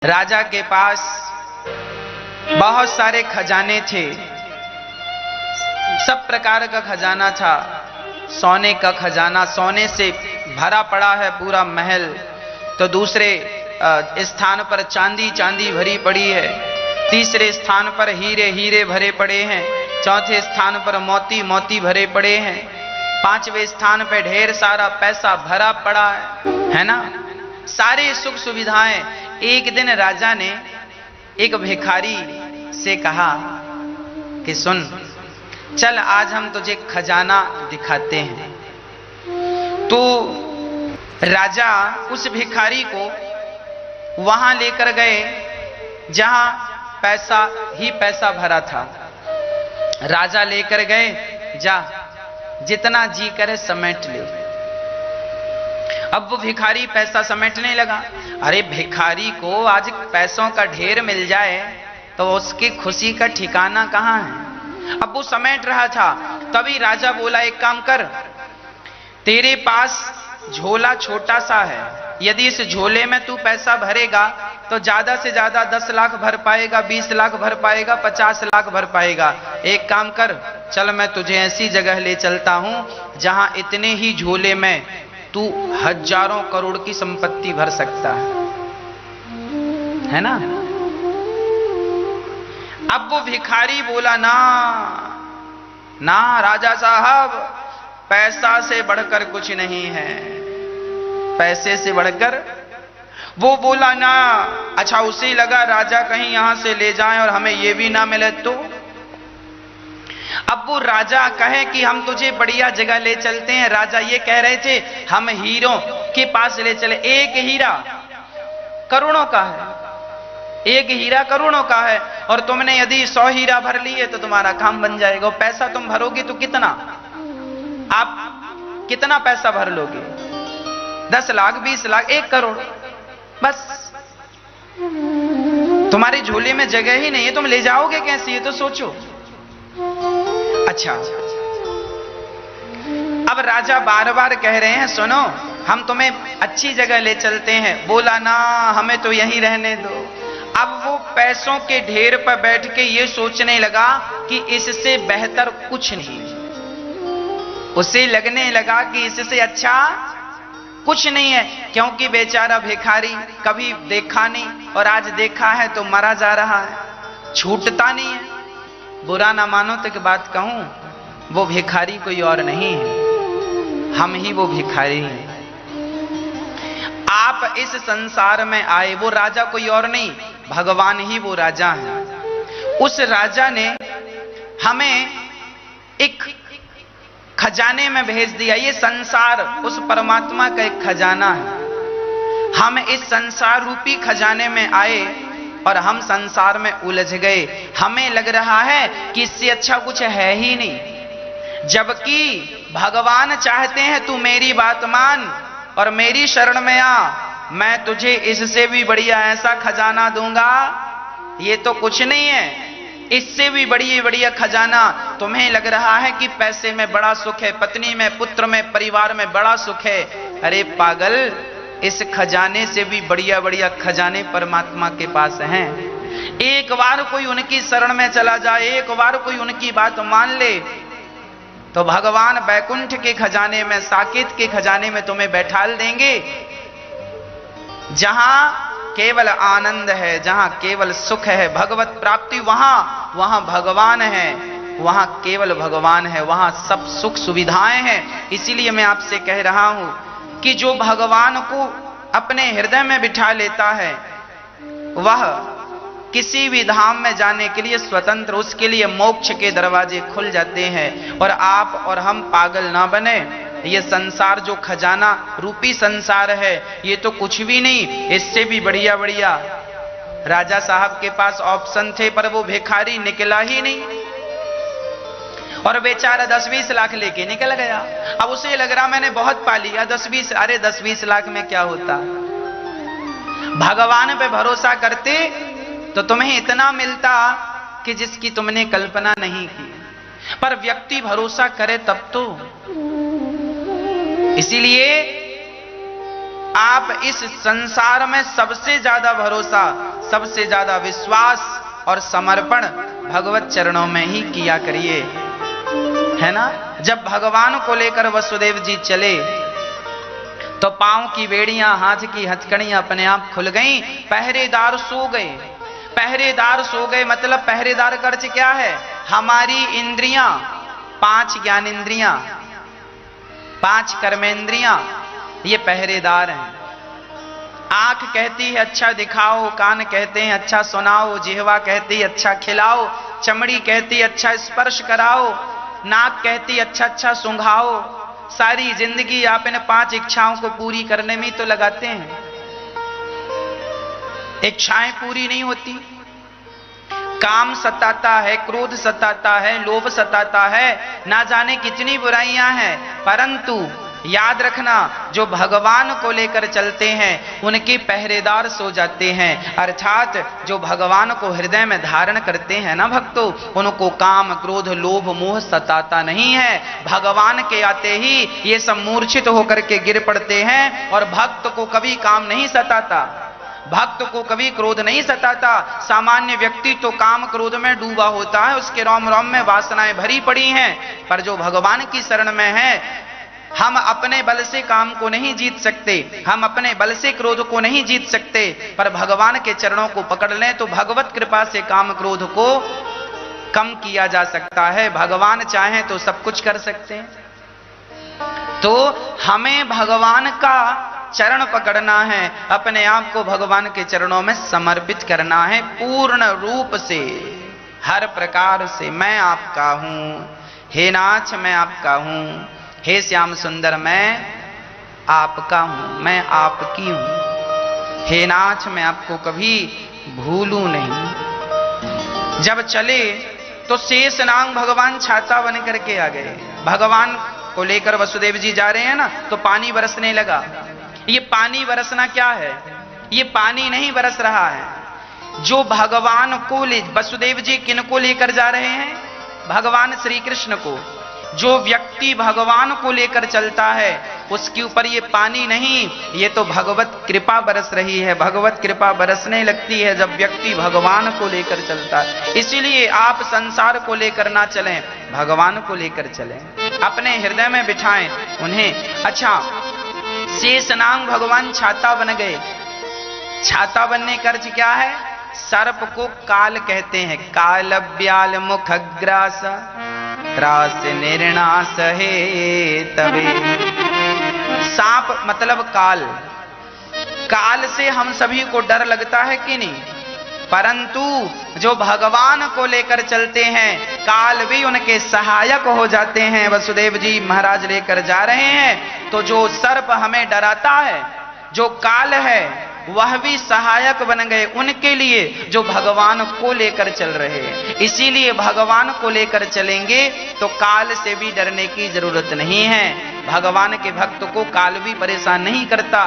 राजा के पास बहुत सारे खजाने थे, सब प्रकार का खजाना था। सोने का खजाना, सोने से भरा पड़ा है पूरा महल। तो दूसरे स्थान पर चांदी चांदी भरी पड़ी है, तीसरे स्थान पर हीरे हीरे भरे पड़े हैं, चौथे स्थान पर मोती मोती भरे पड़े हैं, पांचवें स्थान पर ढेर सारा पैसा भरा पड़ा है ना, सारे सुख सुविधाएं। एक दिन राजा ने एक भिखारी से कहा कि सुन, चल आज हम तुझे खजाना दिखाते हैं। तो राजा उस भिखारी को वहां लेकर गए जहां पैसा ही पैसा भरा था। राजा लेकर गए, जा जितना जी करे समेट ले। अब वो भिखारी पैसा समेटने लगा। अरे भिखारी को आज पैसों का ढेर मिल जाए तो उसकी खुशी का ठिकाना कहां है। अब वो समेट रहा था, तभी राजा बोला, एक काम कर, तेरे पास झोला छोटा सा है, यदि इस झोले में तू पैसा भरेगा तो ज्यादा से ज्यादा 10 लाख भर पाएगा, 20 लाख भर पाएगा, 50 लाख भर पाएगा। एक काम कर, चल मैं तुझे ऐसी जगह ले चलता हूं जहां इतने ही झोले में तू हजारों करोड़ की संपत्ति भर सकता है ना। अब वो भिखारी बोला, ना ना राजा साहब, पैसा से बढ़कर कुछ नहीं है, पैसे से बढ़कर। वो बोला ना। अच्छा, उसे लगा राजा कहीं यहां से ले जाएं और हमें ये भी ना मिले तो। अब वो राजा कहे कि हम तुझे बढ़िया जगह ले चलते हैं। राजा ये कह रहे थे, हम हीरों के पास ले चले। एक हीरा करोड़ों का है, एक हीरा करोड़ों का है, और तुमने यदि 100 हीरा भर लिए तो तुम्हारा काम बन जाएगा। पैसा तुम भरोगे तो कितना, आप कितना पैसा भर लोगे? 10 लाख, 20 लाख, 1 करोड़, बस। तुम्हारे झोले में जगह ही नहीं है, तुम ले जाओगे कैसे, ये तो सोचो। अच्छा, अब राजा बार बार कह रहे हैं, सुनो हम तुम्हें अच्छी जगह ले चलते हैं। बोला ना, हमें तो यहीं रहने दो। अब वो पैसों के ढेर पर बैठ के ये सोचने लगा कि इससे बेहतर कुछ नहीं। उसे लगने लगा कि इससे अच्छा कुछ नहीं है, क्योंकि बेचारा भिखारी कभी देखा नहीं और आज देखा है तो मरा जा रहा है, छूटता नहीं है। बुरा ना मानो तो एक बात कहूं, वो भिखारी कोई और नहीं है, हम ही वो भिखारी हैं। आप इस संसार में आए, वो राजा कोई और नहीं, भगवान ही वो राजा है। उस राजा ने हमें एक खजाने में भेज दिया। ये संसार उस परमात्मा का एक खजाना है। हम इस संसार रूपी खजाने में आए और हम संसार में उलझ गए। हमें लग रहा है कि इससे अच्छा कुछ है ही नहीं, जबकि भगवान चाहते हैं तू मेरी बात मान और मेरी शरण में आ, मैं तुझे इससे भी बढ़िया ऐसा खजाना दूंगा। ये तो कुछ नहीं है, इससे भी बढ़िया खजाना। तुम्हें लग रहा है कि पैसे में बड़ा सुख है, पत्नी में, पुत्र में, परिवार में बड़ा सुख है। अरे पागल, इस खजाने से भी बढ़िया खजाने परमात्मा के पास हैं। एक बार कोई उनकी शरण में चला जाए, एक बार कोई उनकी बात मान ले, तो भगवान बैकुंठ के खजाने में, साकेत के खजाने में तुम्हें बैठाल देंगे, जहां केवल आनंद है, जहां केवल सुख है, भगवत प्राप्ति। वहां भगवान है, वहां केवल भगवान है, वहां सब सुख सुविधाएं हैं। इसीलिए मैं आपसे कह रहा हूं कि जो भगवान को अपने हृदय में बिठा लेता है वह किसी भी धाम में जाने के लिए स्वतंत्र, उसके लिए मोक्ष के दरवाजे खुल जाते हैं। और आप और हम पागल ना बने। ये संसार जो खजाना रूपी संसार है, ये तो कुछ भी नहीं, इससे भी बढ़िया राजा साहब के पास ऑप्शन थे, पर वो भिखारी निकला ही नहीं और बेचारा 10-20 लाख लेके निकल गया। अब उसे लग रहा मैंने बहुत पा लिया, 10-20, अरे 10-20 लाख में क्या होता। भगवान पे भरोसा करते तो तुम्हें इतना मिलता कि जिसकी तुमने कल्पना नहीं की, पर व्यक्ति भरोसा करे तब तो। इसीलिए आप इस संसार में सबसे ज्यादा भरोसा, सबसे ज्यादा विश्वास और समर्पण भगवत चरणों में ही किया करिए, है ना। जब भगवान को लेकर वसुदेव जी चले तो पांव की बेड़ियां, हाथ की हथकड़ियां अपने आप खुल गईं, पहरेदार सो गए। पहरेदार सो गए मतलब पहरेदार का अर्थ क्या है? हमारी इंद्रियां, 5 ज्ञानेंद्रियां, 5 कर्मेंद्रियां, ये पहरेदार हैं। आंख कहती है अच्छा दिखाओ, कान कहते हैं अच्छा सुनाओ, जिह्वा कहती है अच्छा खिलाओ, चमड़ी कहती है अच्छा स्पर्श कराओ, नाक कहती है अच्छा अच्छा सूंघाओ। सारी जिंदगी आप इन 5 इच्छाओं को पूरी करने में तो लगाते हैं, इच्छाएं पूरी नहीं होती। काम सताता है, क्रोध सताता है, लोभ सताता है, ना जाने कितनी बुराइयां हैं, परंतु याद रखना जो भगवान को लेकर चलते हैं उनके पहरेदार सो जाते हैं। अर्थात जो भगवान को हृदय में धारण करते हैं ना भक्तों, उनको काम क्रोध लोभ मोह सताता नहीं है। भगवान के आते ही ये सब मूर्छित होकर के गिर पड़ते हैं और भक्त को कभी काम नहीं सताता, भक्त को कभी क्रोध नहीं सताता। सामान्य व्यक्ति तो काम क्रोध में डूबा होता है, उसके रोम रोम में वासनाएं भरी पड़ी हैं, पर जो भगवान की शरण में है, हम अपने बल से काम को नहीं जीत सकते, हम अपने बल से क्रोध को नहीं जीत सकते, पर भगवान के चरणों को पकड़ लें तो भगवत कृपा से काम क्रोध को कम किया जा सकता है। भगवान चाहें तो सब कुछ कर सकते हैं। तो हमें भगवान का चरण पकड़ना है, अपने आप को भगवान के चरणों में समर्पित करना है पूर्ण रूप से, हर प्रकार से। मैं आपका हूं, हे नाथ मैं आपका हूं, हे श्याम सुंदर मैं आपका हूं, मैं आपकी हूं, हे नाथ मैं आपको कभी भूलूं नहीं। जब चले तो शेषनाग भगवान छाता बन करके आ गए। भगवान को लेकर वसुदेव जी जा रहे हैं ना, तो पानी बरसने लगा। ये पानी बरसना क्या है? ये पानी नहीं बरस रहा है। जो भगवान को वसुदेव जी किनको लेकर जा रहे हैं? भगवान श्री कृष्ण को। जो व्यक्ति भगवान को लेकर चलता है उसके ऊपर ये पानी नहीं, ये तो भगवत कृपा बरस रही है। भगवत कृपा बरसने लगती है जब व्यक्ति भगवान को लेकर चलता है। इसीलिए आप संसार को लेकर ना चलें, भगवान को लेकर चलें, अपने हृदय में बिठाएं उन्हें। अच्छा, शेषनाग भगवान छाता बन गए। छाता बनने का अर्थ क्या है? सर्प को काल कहते हैं। काल ब्याल मुखग्रास त्रास निर्णास है तबे। सांप मतलब काल। काल से हम सभी को डर लगता है कि नहीं? परंतु जो भगवान को लेकर चलते हैं, काल भी उनके सहायक हो जाते हैं। वसुदेव जी महाराज लेकर जा रहे हैं तो जो सर्प हमें डराता है, जो काल है, वह भी सहायक बन गए उनके लिए जो भगवान को लेकर चल रहे हैं। इसीलिए भगवान को लेकर चलेंगे तो काल से भी डरने की जरूरत नहीं है। भगवान के भक्त को काल भी परेशान नहीं करता।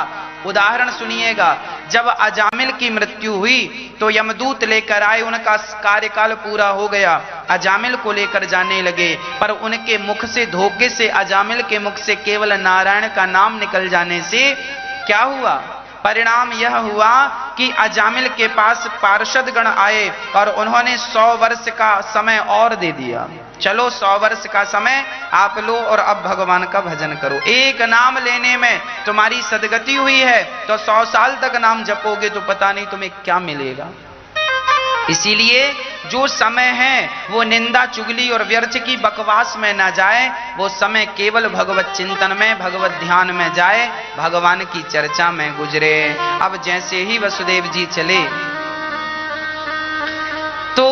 उदाहरण सुनिएगा, जब अजामिल की मृत्यु हुई तो यमदूत लेकर आए, उनका कार्यकाल पूरा हो गया, अजामिल को लेकर जाने लगे, पर उनके मुख से, धोखे से, अजामिल के मुख से केवल नारायण का नाम निकल जाने से क्या हुआ? परिणाम यह हुआ कि अजामिल के पास पार्षद गण आए और उन्होंने 100 वर्ष का समय और दे दिया। चलो 100 वर्ष का समय आप लो और अब भगवान का भजन करो। एक नाम लेने में तुम्हारी सदगति हुई है तो 100 साल तक नाम जपोगे तो पता नहीं तुम्हें क्या मिलेगा। इसीलिए जो समय है वो निंदा चुगली और व्यर्थ की बकवास में ना जाए, वो समय केवल भगवत चिंतन में, भगवत ध्यान में जाए, भगवान की चर्चा में गुजरे। अब जैसे ही वसुदेव जी चले तो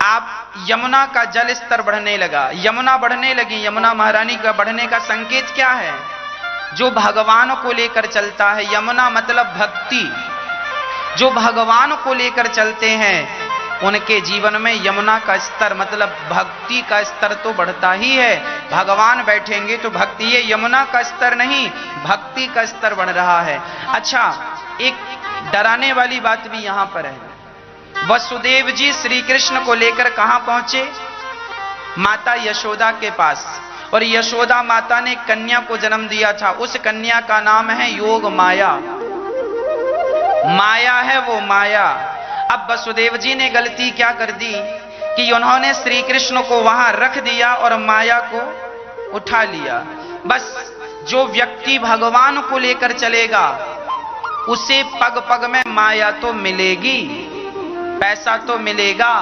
आप यमुना का जल स्तर बढ़ने लगा, यमुना बढ़ने लगी। यमुना महारानी का बढ़ने का संकेत क्या है? जो भगवान को लेकर चलता है, यमुना मतलब भक्ति, जो भगवान को लेकर चलते हैं उनके जीवन में यमुना का स्तर मतलब भक्ति का स्तर तो बढ़ता ही है। भगवान बैठेंगे तो भक्ति, ये यमुना का स्तर नहीं, भक्ति का स्तर बढ़ रहा है। अच्छा, एक डराने वाली बात भी यहां पर है। वसुदेव जी श्री कृष्ण को लेकर कहां पहुंचे? माता यशोदा के पास। और यशोदा माता ने कन्या को जन्म दिया था। उस कन्या का नाम है योग माया। माया है वो माया। अब वसुदेव जी ने गलती क्या कर दी कि उन्होंने श्री कृष्ण को वहां रख दिया और माया को उठा लिया। बस जो व्यक्ति भगवान को लेकर चलेगा उसे पग पग में माया तो मिलेगी, पैसा तो मिलेगा,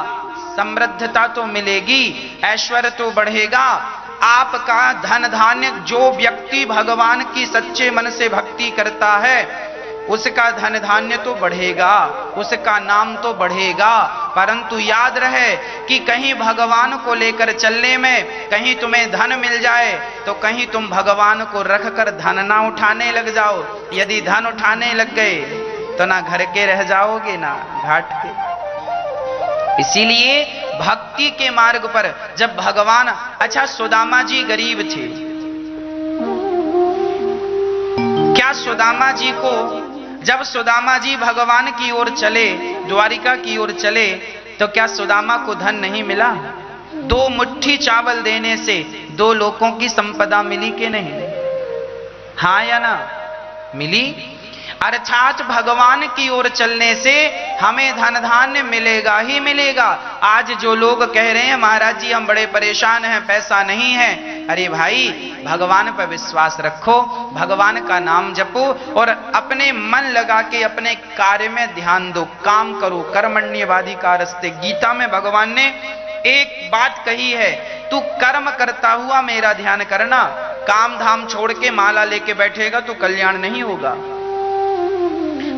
समृद्धता तो मिलेगी, ऐश्वर्य तो बढ़ेगा। आपका धन धान्य, जो व्यक्ति भगवान की सच्चे मन से भक्ति करता है उसका धन धान्य तो बढ़ेगा, उसका नाम तो बढ़ेगा। परंतु याद रहे कि कहीं भगवान को लेकर चलने में कहीं तुम्हें धन मिल जाए तो कहीं तुम भगवान को रखकर धन ना उठाने लग जाओ। यदि धन उठाने लग गए तो ना घर के रह जाओगे ना घाट के। इसीलिए भक्ति के मार्ग पर जब भगवान, अच्छा सुदामा जी गरीब थे, क्या सुदामा जी को, जब सुदामा जी भगवान की ओर चले, द्वारिका की ओर चले, तो क्या सुदामा को धन नहीं मिला? 2 मुट्ठी चावल देने से 2 लोगों की संपदा मिली कि नहीं? हाँ या ना? मिली। अर्थात भगवान की ओर चलने से हमें धन धान्य मिलेगा ही मिलेगा। आज जो लोग कह रहे हैं महाराज जी हम बड़े परेशान हैं, पैसा नहीं है, अरे भाई भगवान पर विश्वास रखो, भगवान का नाम जपो और अपने मन लगा के अपने कार्य में ध्यान दो, काम करो। कर्मण्यवाधिकारस्ते, गीता में भगवान ने एक बात कही है, तू कर्म करता हुआ मेरा ध्यान करना। काम धाम छोड़ के माला लेके बैठेगा तो कल्याण नहीं होगा।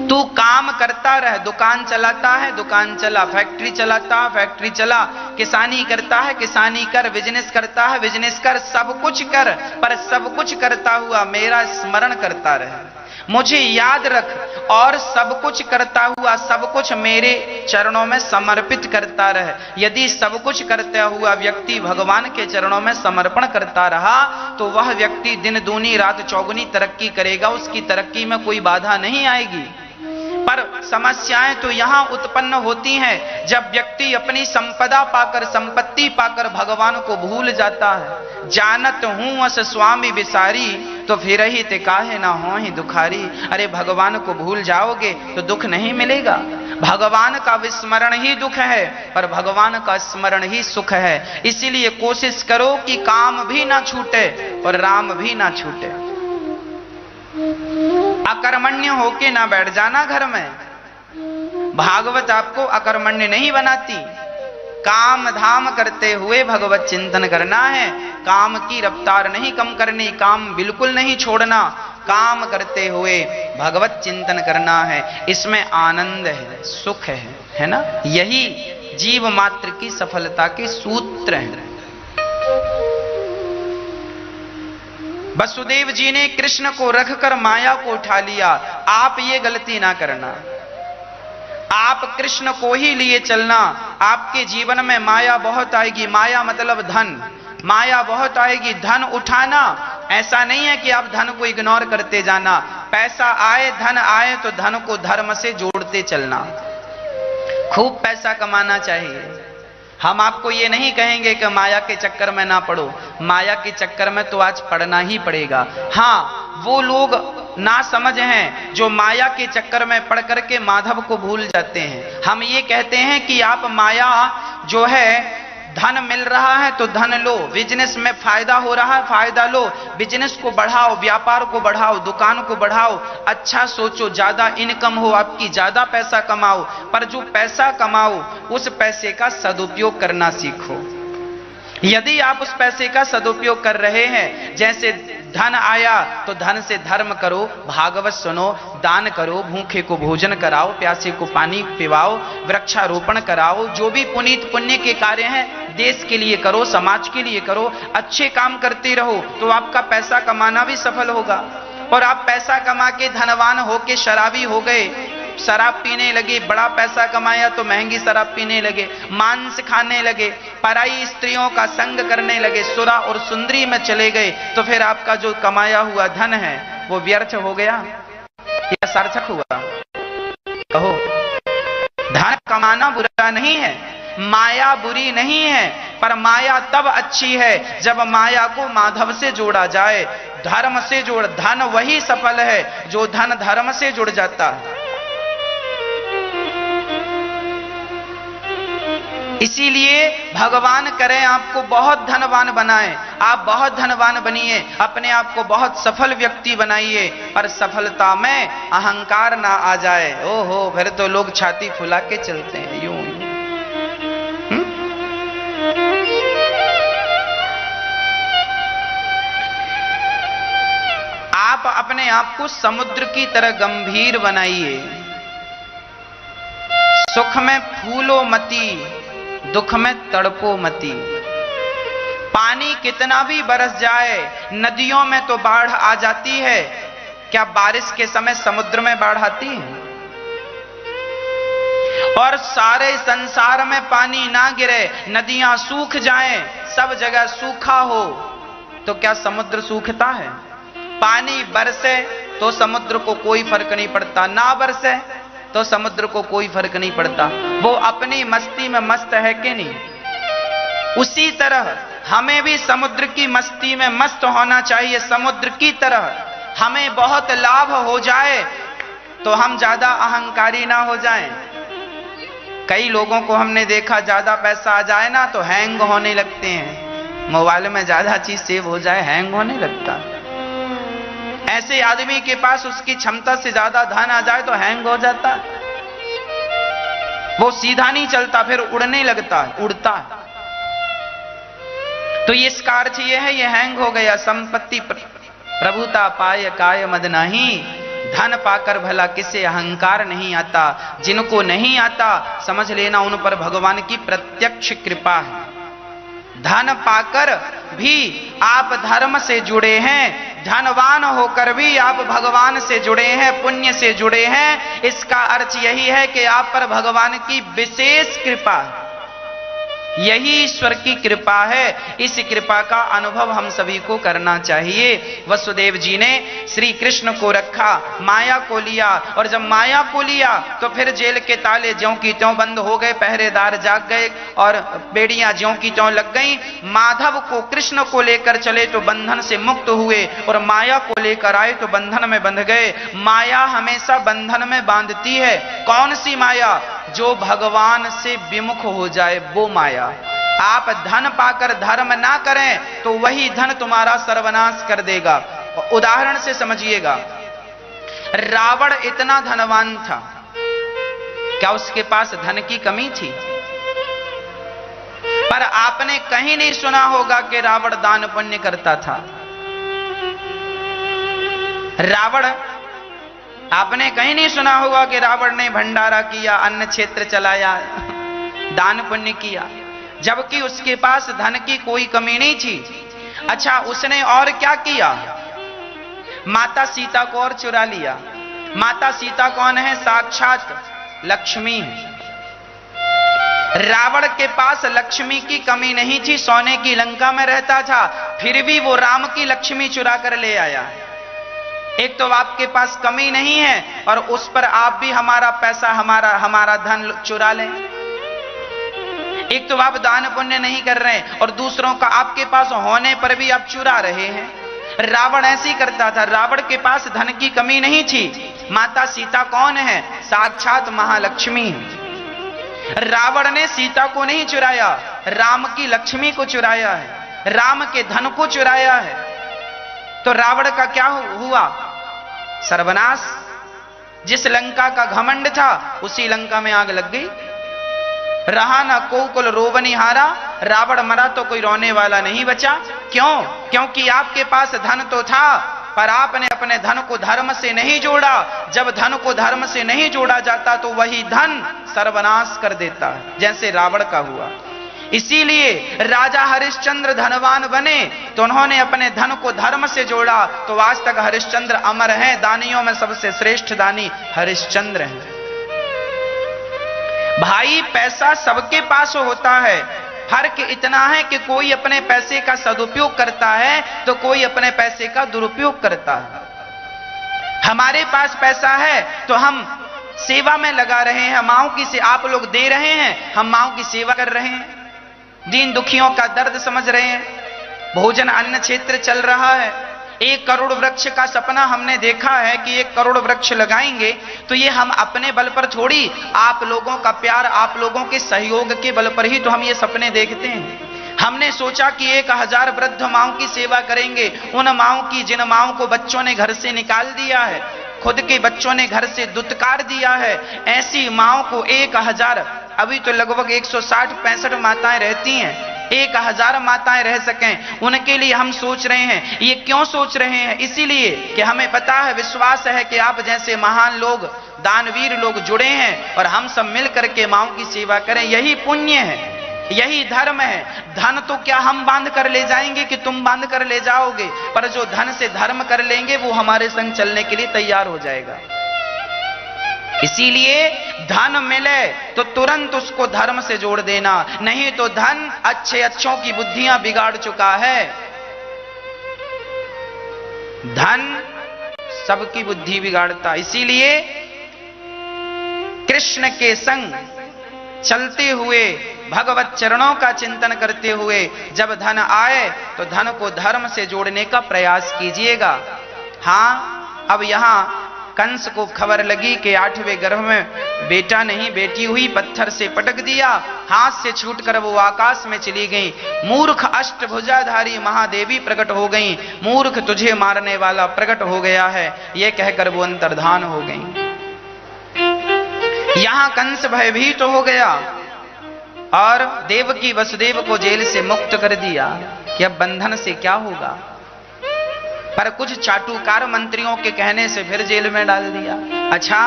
तू काम करता रह, दुकान चलाता है दुकान चला, फैक्ट्री चलाता है फैक्ट्री चला, किसानी करता है किसानी कर, बिजनेस करता है बिजनेस कर, सब कुछ कर, पर सब कुछ करता हुआ मेरा स्मरण करता रहे, मुझे याद रख, और सब कुछ करता हुआ सब कुछ मेरे चरणों में समर्पित करता रहे। यदि सब कुछ करता हुआ व्यक्ति भगवान के चरणों में समर्पण करता रहा तो वह व्यक्ति दिन दूनी रात चौगुनी तरक्की करेगा, उसकी तरक्की में कोई बाधा नहीं आएगी। पर समस्याएं तो यहां उत्पन्न होती हैं जब व्यक्ति अपनी संपदा पाकर, संपत्ति पाकर भगवान को भूल जाता है। जानत हूं अस स्वामी विसारी, तो फिर ही ते काहे ना हो ही दुखारी। अरे भगवान को भूल जाओगे तो दुख नहीं मिलेगा। भगवान का विस्मरण ही दुख है, पर भगवान का स्मरण ही सुख है। इसीलिए कोशिश करो कि काम भी ना छूटे और राम भी ना छूटे। अकर्मण्य होके ना बैठ जाना घर में। भागवत आपको अकर्मण्य नहीं बनाती। काम धाम करते हुए भगवत चिंतन करना है, काम की रफ्तार नहीं कम करनी, काम बिल्कुल नहीं छोड़ना, काम करते हुए भगवत चिंतन करना है। इसमें आनंद है, सुख है ना? यही जीव मात्र की सफलता के सूत्र हैं। वसुदेव जी ने कृष्ण को रखकर माया को उठा लिया। आप ये गलती ना करना, आप कृष्ण को ही लिए चलना। आपके जीवन में माया बहुत आएगी, माया मतलब धन, माया बहुत आएगी। धन उठाना ऐसा नहीं है कि आप धन को इग्नोर करते जाना। पैसा आए धन आए तो धन को धर्म से जोड़ते चलना। खूब पैसा कमाना चाहिए। हम आपको ये नहीं कहेंगे कि माया के चक्कर में ना पड़ो, माया के चक्कर में तो आज पड़ना ही पड़ेगा। हाँ, वो लोग ना समझ हैं जो माया के चक्कर में पड़ करके माधव को भूल जाते हैं। हम ये कहते हैं कि आप माया जो है, धन मिल रहा है तो धन लो, बिजनेस में फायदा हो रहा है फायदा लो, बिजनेस को बढ़ाओ, व्यापार को बढ़ाओ, दुकान को बढ़ाओ, अच्छा सोचो, ज्यादा इनकम हो आपकी, ज्यादा पैसा कमाओ, पर जो पैसा कमाओ उस पैसे का सदुपयोग करना सीखो। यदि आप उस पैसे का सदुपयोग कर रहे हैं, जैसे धन आया तो धन से धर्म करो, भागवत सुनो, दान करो, भूखे को भोजन कराओ, प्यासे को पानी पिलाओ, वृक्षारोपण कराओ, जो भी पुनीत पुण्य के कार्य हैं देश के लिए करो, समाज के लिए करो, अच्छे काम करते रहो तो आपका पैसा कमाना भी सफल होगा। और आप पैसा कमा के धनवान होके शराबी हो गए, शराब पीने लगे, बड़ा पैसा कमाया तो महंगी शराब पीने लगे, मांस खाने लगे, पराई स्त्रियों का संग करने लगे, सुरा और सुंदरी में चले गए, तो फिर आपका जो कमाया हुआ धन है वो व्यर्थ हो गया या सार्थक हुआ? कहो। धन कमाना बुरा नहीं है, माया बुरी नहीं है, पर माया तब अच्छी है जब माया को माधव से जोड़ा जाए, धर्म से जोड़। धन वही सफल है जो धन धर्म से जुड़ जाता है। इसीलिए भगवान करें आपको बहुत धनवान बनाए, आप बहुत धनवान बनिए, अपने आप को बहुत सफल व्यक्ति बनाइए, पर सफलता में अहंकार ना आ जाए। ओहो, फिर तो लोग छाती फुला के चलते हैं यूं। आप अपने आप को समुद्र की तरह गंभीर बनाइए। सुख में फूलो मती, दुख में तड़पो मती। पानी कितना भी बरस जाए, नदियों में तो बाढ़ आ जाती है, क्या बारिश के समय समुद्र में बाढ़ आती है? और सारे संसार में पानी ना गिरे, नदियां सूख जाएं, सब जगह सूखा हो, तो क्या समुद्र सूखता है? पानी बरसे तो समुद्र को कोई फर्क नहीं पड़ता, ना बरसे तो समुद्र को कोई फर्क नहीं पड़ता, वो अपनी मस्ती में मस्त है कि नहीं? उसी तरह हमें भी समुद्र की मस्ती में मस्त होना चाहिए। समुद्र की तरह हमें बहुत लाभ हो जाए तो हम ज्यादा अहंकारी ना हो जाएं। कई लोगों को हमने देखा, ज्यादा पैसा आ जाए ना तो हैंग होने लगते हैं। मोबाइल में ज्यादा चीज सेव हो जाए हैंग होने लगता। ऐसे आदमी के पास उसकी क्षमता से ज्यादा धन आ जाए तो हैंग हो जाता, वो सीधा नहीं चलता, फिर उड़ने लगता है, उड़ता है। तो इसका अर्थ यह है, ये हैंग हो गया। संपत्ति प्रभुता पाय काय मद नाही, धन पाकर भला किसे अहंकार नहीं आता। जिनको नहीं आता समझ लेना उन पर भगवान की प्रत्यक्ष कृपा है। धन पाकर भी आप धर्म से जुड़े हैं, धनवान होकर भी आप भगवान से जुड़े हैं, पुण्य से जुड़े हैं। इसका अर्थ यही है कि आप पर भगवान की विशेष कृपा है, यही ईश्वर की कृपा है। इस कृपा का अनुभव हम सभी को करना चाहिए। वसुदेव जी ने श्री कृष्ण को रखा, माया को लिया, और जब माया को लिया तो फिर जेल के ताले ज्यों की त्यों बंद हो गए, पहरेदार जाग गए और बेड़ियां ज्यों की त्यों लग गईं। माधव को, कृष्ण को लेकर चले तो बंधन से मुक्त हुए, और माया को लेकर आए तो बंधन में बंध गए। माया हमेशा बंधन में बांधती है। कौन सी माया? जो भगवान से विमुख हो जाए वो माया। आप धन पाकर धर्म ना करें तो वही धन तुम्हारा सर्वनाश कर देगा। उदाहरण से समझिएगा, रावण इतना धनवान था, क्या उसके पास धन की कमी थी? पर आपने कहीं नहीं सुना होगा कि रावण दान पुण्य करता था। रावण, आपने कहीं नहीं सुना होगा कि रावण ने भंडारा किया, अन्न क्षेत्र चलाया, दान पुण्य किया, जबकि उसके पास धन की कोई कमी नहीं थी। अच्छा, उसने और क्या किया? माता सीता को और चुरा लिया। माता सीता कौन है? साक्षात लक्ष्मी। रावण के पास लक्ष्मी की कमी नहीं थी, सोने की लंका में रहता था, फिर भी वो राम की लक्ष्मी चुरा कर ले आया। एक तो आपके पास कमी नहीं है और उस पर आप भी हमारा पैसा, हमारा धन चुरा लें। एक तो आप दान पुण्य नहीं कर रहे हैं और दूसरों का आपके पास होने पर भी आप चुरा रहे हैं। रावण ऐसे ही करता था। रावण के पास धन की कमी नहीं थी। माता सीता कौन है? साक्षात महालक्ष्मी। रावण ने सीता को नहीं चुराया, राम की लक्ष्मी को चुराया है, राम के धन को चुराया है। तो रावण का क्या हुआ? सर्वनाश। जिस लंका का घमंड था उसी लंका में आग लग गई। रहा ना कोकुल रोवनिहारा, रावण मरा तो कोई रोने वाला नहीं बचा। क्यों? क्योंकि आपके पास धन तो था, पर आपने अपने धन को धर्म से नहीं जोड़ा। जब धन को धर्म से नहीं जोड़ा जाता तो वही धन सर्वनाश कर देता है, जैसे रावण का हुआ। इसीलिए राजा हरिश्चंद्र धनवान बने तो उन्होंने अपने धन को धर्म से जोड़ा, तो आज तक हरिश्चंद्र अमर हैं। दानियों में सबसे श्रेष्ठ दानी हरिश्चंद्र हैं। भाई, पैसा सबके पास होता है, फर्क इतना है कि कोई अपने पैसे का सदुपयोग करता है तो कोई अपने पैसे का दुरुपयोग करता है। हमारे पास पैसा है तो हम सेवा में लगा रहे हैं, माओं की से आप लोग दे रहे हैं, हम माओं की सेवा कर रहे हैं, दीन दुखियों का दर्द समझ रहे हैं, भोजन अन्न क्षेत्र चल रहा है। 1 करोड़ वृक्ष का सपना हमने देखा है कि 1 करोड़ वृक्ष लगाएंगे, तो ये हम अपने बल पर थोड़ी, आप लोगों का प्यार, आप लोगों के सहयोग के बल पर ही तो हम ये सपने देखते हैं। हमने सोचा कि 1000 वृद्ध माओं की सेवा करेंगे, उन माओं की जिन माओं को बच्चों ने घर से निकाल दिया है, खुद के बच्चों ने घर से दुत्कार दिया है, ऐसी माओं को 1000, अभी तो लगभग 160-165 माताएं रहती हैं, 1000 माताएं रह सकें, उनके लिए हम सोच रहे हैं। ये क्यों सोच रहे हैं? इसीलिए कि हमें पता है, विश्वास है कि आप जैसे महान लोग, दानवीर लोग जुड़े हैं और हम सब मिल करके माओं की सेवा करें। यही पुण्य है, यही धर्म है। धन तो क्या हम बांध कर ले जाएंगे कि तुम बांध कर ले जाओगे, पर जो धन से धर्म कर लेंगे वो हमारे संग चलने के लिए तैयार हो जाएगा। इसीलिए धन मिले तो तुरंत उसको धर्म से जोड़ देना, नहीं तो धन अच्छों की बुद्धियां बिगाड़ चुका है। धन सबकी बुद्धि बिगाड़ता। इसीलिए कृष्ण के संग चलते हुए, भगवत चरणों का चिंतन करते हुए जब धन आए तो धन को धर्म से जोड़ने का प्रयास कीजिएगा। हां, अब यहां कंस को खबर लगी कि 8वें गर्भ में बेटा नहीं बेटी हुई, पत्थर से पटक दिया, हाथ से छूटकर वो आकाश में चली गई। मूर्ख अष्टभुजाधारी महादेवी प्रकट हो गई, मूर्ख तुझे मारने वाला प्रकट हो गया है, ये कहकर वो अंतर्धान हो गई। यहां कंस भयभीत हो गया और देवकी वसुदेव को जेल से मुक्त कर दिया कि अब बंधन से क्या होगा, पर कुछ चाटुकार मंत्रियों के कहने से फिर जेल में डाल दिया। अच्छा,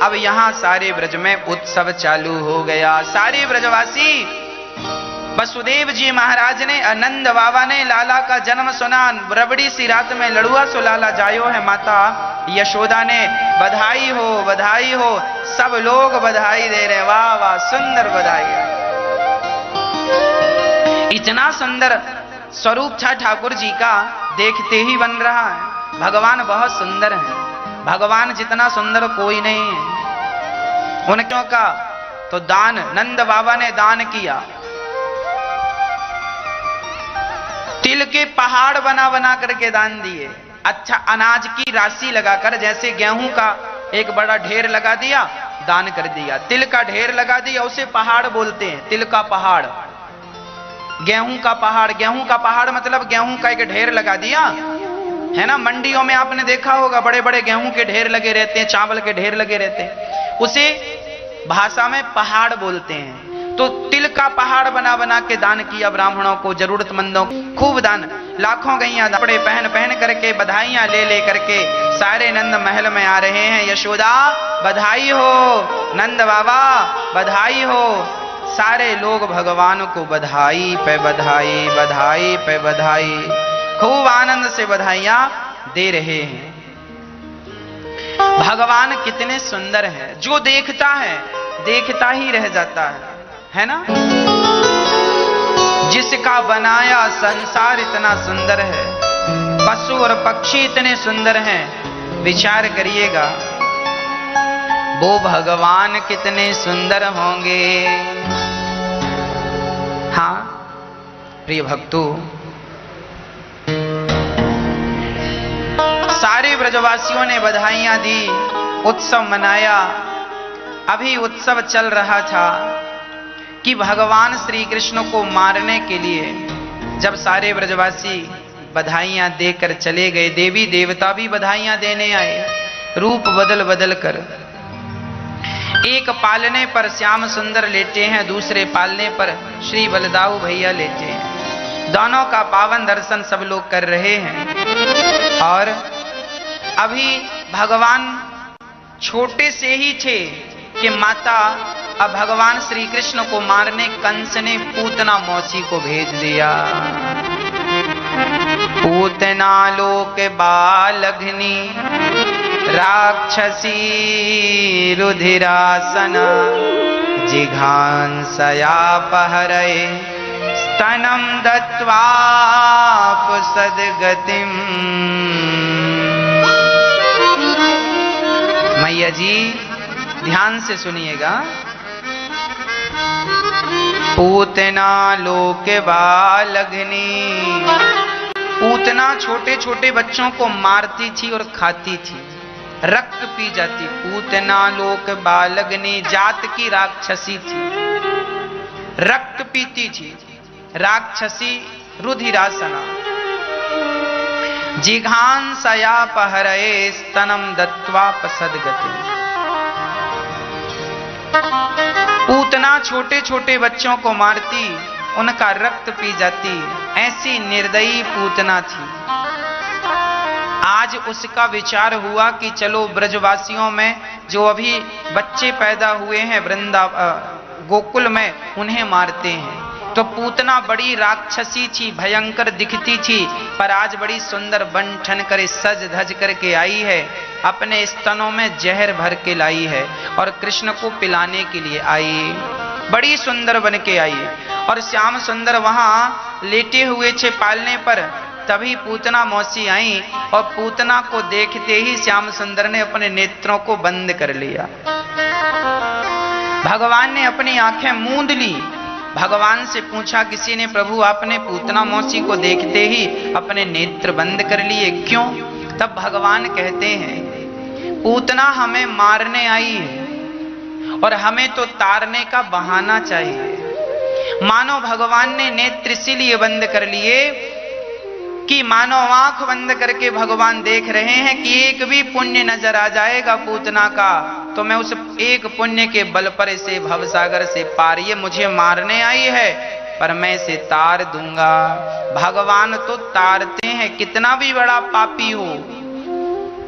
अब यहां सारे ब्रज में उत्सव चालू हो गया। सारे ब्रजवासी, वसुदेव जी महाराज ने, आनंद बाबा ने लाला का जन्म सुना, रबड़ी सी रात में लड़ुआ सो लाला जायो है, माता यशोदा ने बधाई हो बधाई हो, सब लोग बधाई दे रहे, वाह वाह सुंदर बधाई। इतना सुंदर स्वरूप था ठाकुर जी का, देखते ही बन रहा है। भगवान बहुत सुंदर है, भगवान जितना सुंदर कोई नहीं है। उनके का तो दान, नंद बाबा ने दान किया, तिल के पहाड़ बना बना करके दान दिए। अच्छा, अनाज की राशि लगाकर, जैसे गेहूं का एक बड़ा ढेर लगा दिया, दान कर दिया। तिल का ढेर लगा दिया, उसे पहाड़ बोलते हैं, तिल का पहाड़। गेहूं का पहाड़, गेहूं का पहाड़ मतलब गेहूं का एक ढेर लगा दिया, है ना। मंडियों में आपने देखा होगा, बड़े बड़े गेहूं के ढेर लगे रहते हैं, चावल के ढेर लगे रहते हैं, उसे भाषा में पहाड़ बोलते हैं। तो तिल का पहाड़ बना बना के दान किया ब्राह्मणों को, जरूरतमंदों को, खूब दान। लाखों गैया कपड़े पहन पहन करके, बधाइयां ले ले करके सारे नंद महल में आ रहे हैं। यशोदा बधाई हो, नंद बाबा बधाई हो। सारे लोग भगवान को बधाई पे बधाई, बधाई पे बधाई, खूब आनंद से बधाइयां दे रहे हैं। भगवान कितने सुंदर हैं, जो देखता है देखता ही रह जाता है ना। जिसका बनाया संसार इतना सुंदर है, पशु और पक्षी इतने सुंदर हैं, विचार करिएगा वो भगवान कितने सुंदर होंगे। हाँ प्रिय भक्तों, सारे ब्रजवासियों ने बधाइयां दी, उत्सव मनाया। अभी उत्सव चल रहा था कि भगवान श्री कृष्ण को मारने के लिए जब सारे ब्रजवासी बधाइयां देकर चले गए, देवी देवता भी बधाइयां देने आए, रूप बदल बदल कर। एक पालने पर श्याम सुंदर लेटे हैं, दूसरे पालने पर श्री बलदाऊ भैया लेटे हैं। दोनों का पावन दर्शन सब लोग कर रहे हैं। और अभी भगवान छोटे से ही थे कि माता, अब भगवान श्री कृष्ण को मारने कंस ने पूतना मौसी को भेज दिया। पूतना लोक बालघ्नि राक्षसी रुधिरासना जिघांसयापहरे स्तनं दत्वापसद्गतिम्। मैया जी ध्यान से सुनिएगा। पूतना लोक बालग्नि, पूतना छोटे छोटे बच्चों को मारती थी और खाती थी, रक्त पी जाती। पूतना लोक बालग्नि, जात की राक्षसी थी, रक्त पीती थी, राक्षसी रुधिरासना। जिघांसयापहरये स्तनम दत्त्वापसद्गति। पूतना छोटे छोटे बच्चों को मारती, उनका रक्त पी जाती, ऐसी निर्दयी पूतना थी। आज उसका विचार हुआ कि चलो ब्रजवासियों में जो अभी बच्चे पैदा हुए हैं गोकुल में, उन्हें मारते हैं। तो पूतना बड़ी राक्षसी थी, भयंकर दिखती थी, पर आज बड़ी सुंदर बन ठन करे सज धज करके आई है। अपने स्तनों में जहर भर के लाई है और कृष्ण को पिलाने के लिए आई। बड़ी सुंदर बन के आई और श्याम सुंदर वहां लेटे हुए थे पालने पर। तभी पूतना मौसी आई और पूतना को देखते ही श्याम सुंदर ने अपने नेत्रों को बंद कर लिया। भगवान ने अपनी आंखें मूंद ली। भगवान से पूछा किसी ने, प्रभु आपने पूतना मौसी को देखते ही अपने नेत्र बंद कर लिए, क्यों? तब भगवान कहते हैं, पूतना हमें मारने आई है और हमें तो तारने का बहाना चाहिए। मानो भगवान ने नेत्र इसीलिए बंद कर लिए कि मानो आंख बंद करके भगवान देख रहे हैं कि एक भी पुण्य नजर आ जाएगा पूतना का, तो मैं उस एक पुण्य के बल पर इसे भवसागर से पार, ये मुझे मारने आई है पर मैं इसे तार दूंगा। भगवान तो तारते हैं, कितना भी बड़ा पापी हो।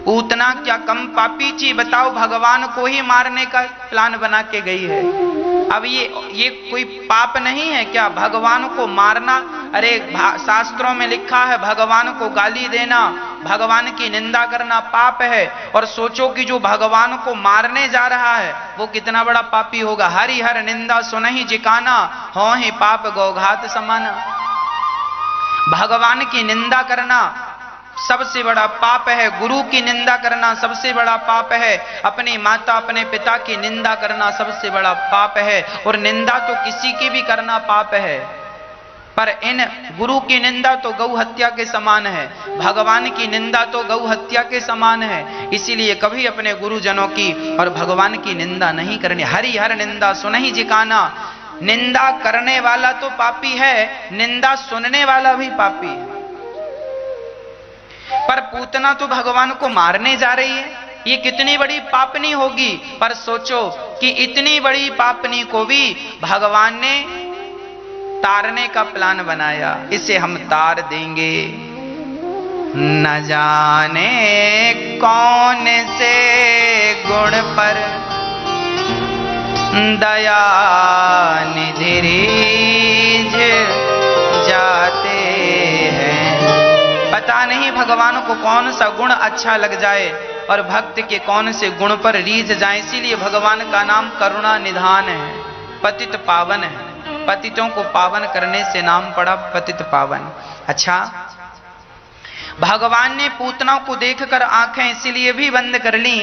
पूतना क्या कम पापी थी? बताओ, भगवान को ही मारने का प्लान बना के गई है। अब ये कोई पाप नहीं है क्या भगवान को मारना? अरे शास्त्रों में लिखा है भगवान को गाली देना, भगवान की निंदा करना पाप है। और सोचो कि जो भगवान को मारने जा रहा है वो कितना बड़ा पापी होगा। हरि हर निंदा सुनहि जिकाना, हो ही पाप गौघात समाना। भगवान की निंदा करना सबसे बड़ा पाप है, गुरु की निंदा करना सबसे बड़ा पाप है, अपनी माता अपने पिता की निंदा करना सबसे बड़ा पाप है। और निंदा तो किसी की भी करना पाप है, पर इन गुरु की निंदा तो गौ हत्या के समान है, भगवान की निंदा तो गौ हत्या के समान है। इसीलिए कभी अपने गुरुजनों की और भगवान की निंदा नहीं करनी। हरि हर निंदा सुनहि जिकाना, निंदा करने वाला तो पापी है, निंदा सुनने वाला भी पापी है। पर पूतना तो भगवान को मारने जा रही है, ये कितनी बड़ी पापनी होगी। पर सोचो कि इतनी बड़ी पापनी को भी भगवान ने तारने का प्लान बनाया, इसे हम तार देंगे। न जाने कौन से गुण पर दया निधि रीझ जाते हैं। पता नहीं भगवान को कौन सा गुण अच्छा लग जाए और भक्त के कौन से गुण पर रीझ जाए। इसीलिए भगवान का नाम करुणा निधान है, पतित पावन है। पतितों को पावन करने से नाम पड़ा पतित पावन। अच्छा, भगवान ने पूतना को देखकर आंखें इसीलिए भी बंद कर ली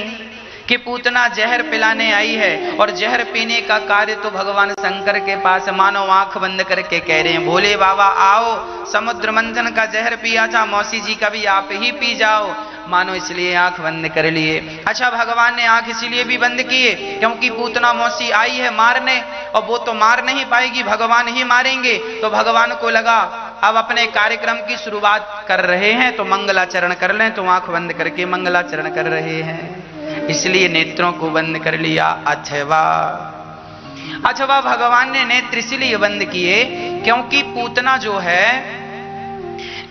कि पूतना जहर पिलाने आई है और जहर पीने का कार्य तो भगवान शंकर के पास। मानो आंख बंद करके कह रहे हैं, भोले बाबा आओ, समुद्र मंथन का जहर पिया था, मौसी जी का भी आप ही पी जाओ। मानो इसलिए आंख बंद कर लिए। अच्छा, भगवान ने आंख इसीलिए भी बंद किए क्योंकि पूतना मौसी आई है मारने, और वो तो मार नहीं पाएगी, भगवान ही मारेंगे। तो भगवान को लगा अब अपने कार्यक्रम की शुरुआत कर रहे हैं तो मंगलाचरण कर लें, तो आंख बंद करके मंगलाचरण कर रहे हैं, इसलिए नेत्रों को बंद कर लिया। अथवा भगवान ने नेत्र इसलिए बंद किए क्योंकि पूतना जो है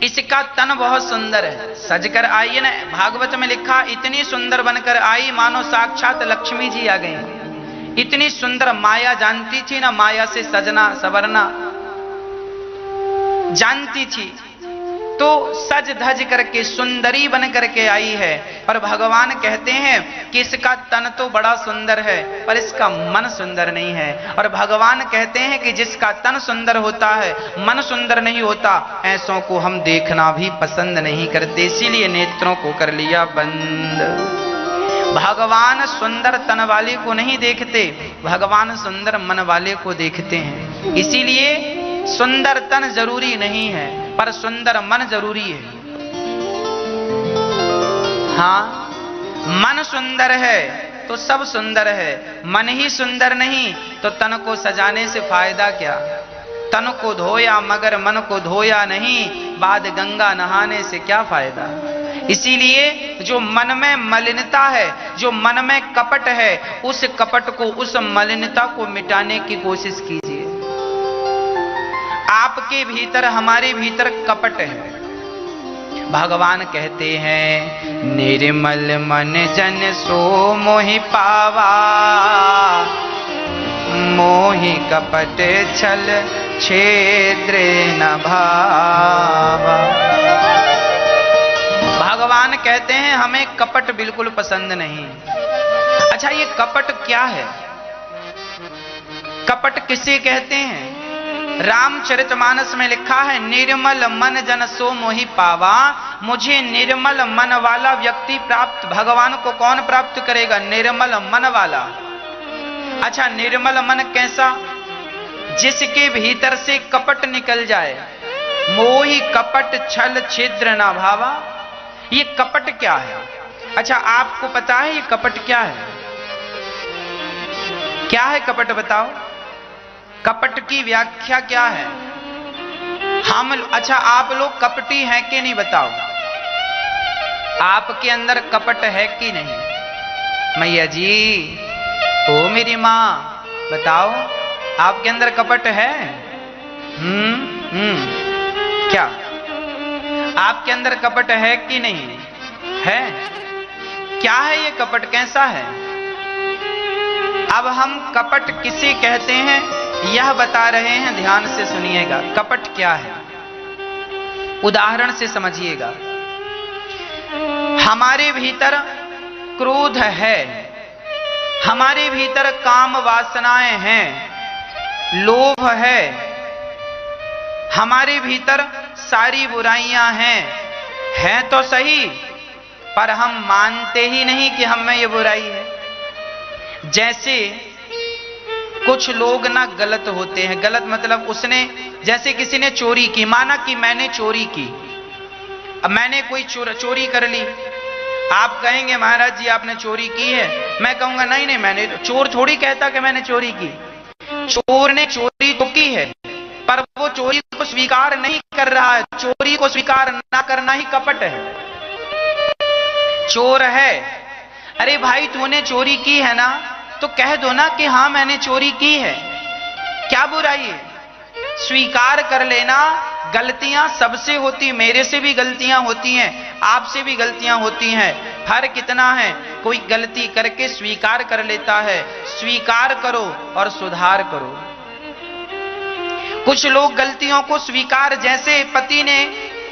इसका तन बहुत सुंदर है, सजकर आई है ना। भागवत में लिखा, इतनी सुंदर बनकर आई मानो साक्षात लक्ष्मी जी आ गई। इतनी सुंदर, माया जानती थी ना, माया से सजना सवरना जानती थी, तो सज धज करके सुंदरी बन करके आई है। पर भगवान कहते हैं कि इसका तन तो बड़ा सुंदर है पर इसका मन सुंदर नहीं है। और भगवान कहते हैं कि जिसका तन सुंदर होता है मन सुंदर नहीं होता, ऐसों को हम देखना भी पसंद नहीं करते, इसीलिए नेत्रों को कर लिया बंद। भगवान सुंदर तन वाले को नहीं देखते, भगवान सुंदर मन वाले को देखते हैं। इसीलिए सुंदर तन जरूरी नहीं है, पर सुंदर मन जरूरी है। हाँ, मन सुंदर है तो सब सुंदर है, मन ही सुंदर नहीं तो तन को सजाने से फायदा क्या। तन को धोया मगर मन को धोया नहीं, बाद गंगा नहाने से क्या फायदा। इसीलिए जो मन में मलिनता है, जो मन में कपट है, उस कपट को, उस मलिनता को मिटाने की कोशिश कीजिए। आपके भीतर, हमारे भीतर कपट है। भगवान कहते हैं निर्मल मन जन सो मोहि पावा, मोहि कपट छल छेद्र न भावा। भगवान कहते हैं हमें कपट बिल्कुल पसंद नहीं। अच्छा, ये कपट क्या है? कपट किसे कहते हैं? रामचरितमानस में लिखा है निर्मल मन जन सो मोहि पावा। मुझे निर्मल मन वाला व्यक्ति प्राप्त, भगवान को कौन प्राप्त करेगा? निर्मल मन वाला। अच्छा, निर्मल मन कैसा? जिसके भीतर से कपट निकल जाए। मोहि कपट छल छिद्र ना भावा। ये कपट क्या है? अच्छा, आपको पता है ये कपट क्या है? क्या है कपट, बताओ। कपट की व्याख्या क्या है? अच्छा, आप लोग कपटी हैं कि नहीं, बताओ। आपके अंदर कपट है कि नहीं? मैया जी, ओ मेरी मां, बताओ, आपके अंदर कपट है? क्या आपके अंदर कपट है कि नहीं है? क्या है ये कपट, कैसा है? अब हम कपट किसे कहते हैं यह बता रहे हैं, ध्यान से सुनिएगा। कपट क्या है, उदाहरण से समझिएगा। हमारे भीतर क्रोध है, हमारे भीतर काम वासनाएं हैं, लोभ है, हमारे भीतर सारी बुराइयां हैं तो सही, पर हम मानते ही नहीं कि हम में ये बुराई है। जैसे कुछ लोग ना गलत होते हैं, गलत मतलब उसने, जैसे किसी ने चोरी की, माना कि मैंने चोरी की, अब मैंने कोई चोरी कर ली। आप कहेंगे महाराज जी आपने चोरी की है, मैं कहूंगा नहीं नहीं, मैंने, चोर थोड़ी कहता कि मैंने चोरी की। चोर ने चोरी तो की है, पर वो चोरी को स्वीकार नहीं कर रहा है। चोरी को स्वीकार ना करना ही कपट है। चोर है, अरे भाई तूने चोरी की है ना, तो कह दो ना कि हाँ मैंने चोरी की है, क्या बुराई है? स्वीकार कर लेना। गलतियां सबसे होती, मेरे से भी गलतियां होती हैं, आपसे भी गलतियां होती हैं। फर्क कितना है, कोई गलती करके स्वीकार कर लेता है। स्वीकार करो और सुधार करो। कुछ लोग गलतियों को स्वीकार, जैसे पति ने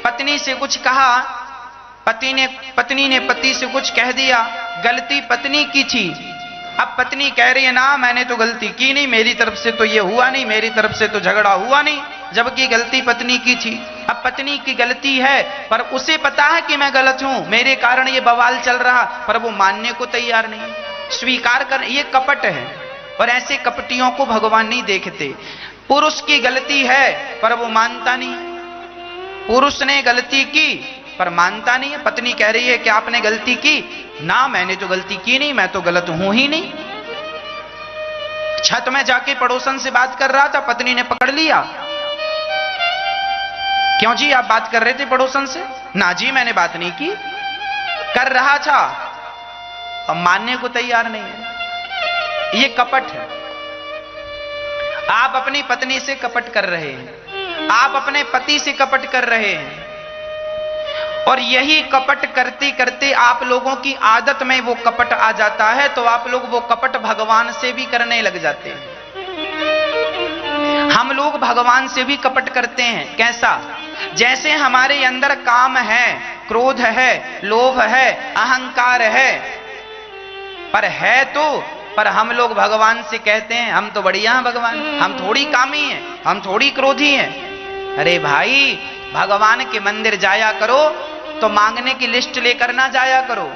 पत्नी से कुछ कहा, पत्नी ने पति से कुछ कह दिया, गलती पत्नी की थी। अब पत्नी कह रही है ना मैंने तो गलती की नहीं, मेरी तरफ से तो ये हुआ नहीं, मेरी तरफ से तो झगड़ा हुआ नहीं, जबकि गलती पत्नी की थी। अब पत्नी की गलती है, पर उसे पता है कि मैं गलत हूं, मेरे कारण ये बवाल चल रहा, पर वो मानने को तैयार नहीं, स्वीकार कर। ये कपट है, और ऐसे कपटियों को भगवान नहीं देखते। पुरुष की गलती है पर वो मानता नहीं, पुरुष ने गलती की पर मानता नहीं है। पत्नी कह रही है कि आपने गलती की ना, मैंने तो गलती की नहीं, मैं तो गलत हूं ही नहीं। छत में जाके पड़ोसन से बात कर रहा था, पत्नी ने पकड़ लिया। क्यों जी आप बात कर रहे थे पड़ोसन से? ना जी मैंने बात नहीं की, कर रहा था, अब मानने को तैयार नहीं है। ये कपट है। आप अपनी पत्नी से कपट कर रहे हैं, आप अपने पति से कपट कर रहे हैं, और यही कपट करते करते आप लोगों की आदत में वो कपट आ जाता है, तो आप लोग वो कपट भगवान से भी करने लग जाते हैं। हम लोग भगवान से भी कपट करते हैं। कैसा? जैसे हमारे अंदर काम है, क्रोध है, लोभ है, अहंकार है, पर हम लोग भगवान से कहते हैं हम तो बढ़िया हैं भगवान, हम थोड़ी कामी हैं, हम थोड़ी क्रोधी हैं। अरे भाई, भगवान के मंदिर जाया करो तो मांगने की लिस्ट लेकर ना जाया करो।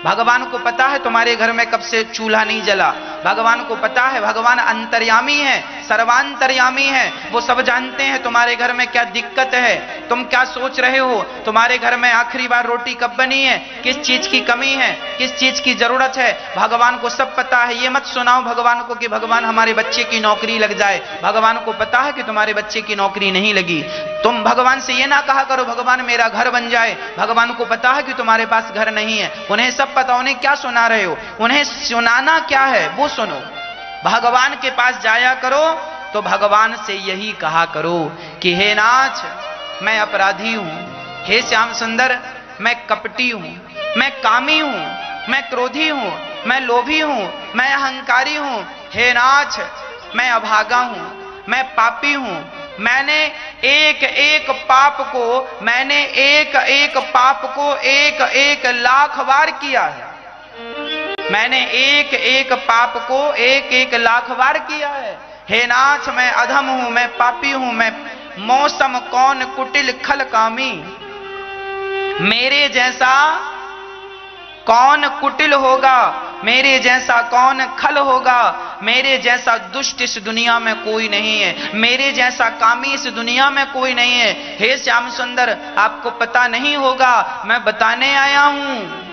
भगवान को पता है तुम्हारे घर में कब से चूल्हा नहीं जला, भगवान को पता है, भगवान अंतर्यामी है, सर्वांतर्यामी है, वो सब जानते हैं तुम्हारे घर में क्या दिक्कत है, तुम क्या सोच रहे हो, तुम्हारे घर में आखिरी बार रोटी कब बनी है, किस चीज की कमी है, किस चीज की जरूरत है, भगवान को सब पता है। ये मत सुनाओ भगवान को कि भगवान हमारे बच्चे की नौकरी लग जाए, भगवान को पता है कि तुम्हारे बच्चे की नौकरी नहीं लगी। तुम भगवान से ये ना कहा करो भगवान मेरा घर बन जाए, भगवान को पता है कि तुम्हारे पास घर नहीं है, उन्हें सब पता, उन्हें क्या सुना रहे हो, उन्हें सुनाना क्या है वो सुनो। भगवान के पास जाया करो तो भगवान से यही कहा करो कि हे नाथ मैं अपराधी हूं, हे श्याम सुंदर मैं कपटी हूं, मैं कामी हूं, मैं क्रोधी हूं, मैं लोभी हूं, मैं अहंकारी हूं, हे नाथ मैं अभागा हूं, मैं पापी हूं, मैंने एक एक पाप को एक एक लाख बार किया है, मैंने एक एक पाप को एक एक लाख बार किया है। हे नाथ मैं अधम हूं, मैं पापी हूं, मैं मौसम कौन कुटिल खल कामी, मेरे जैसा कौन कुटिल होगा, मेरे जैसा कौन खल होगा, मेरे जैसा दुष्ट इस दुनिया में कोई नहीं है, मेरे जैसा कामी इस दुनिया में कोई नहीं है। हे श्याम सुंदर आपको पता नहीं होगा, मैं बताने आया हूं,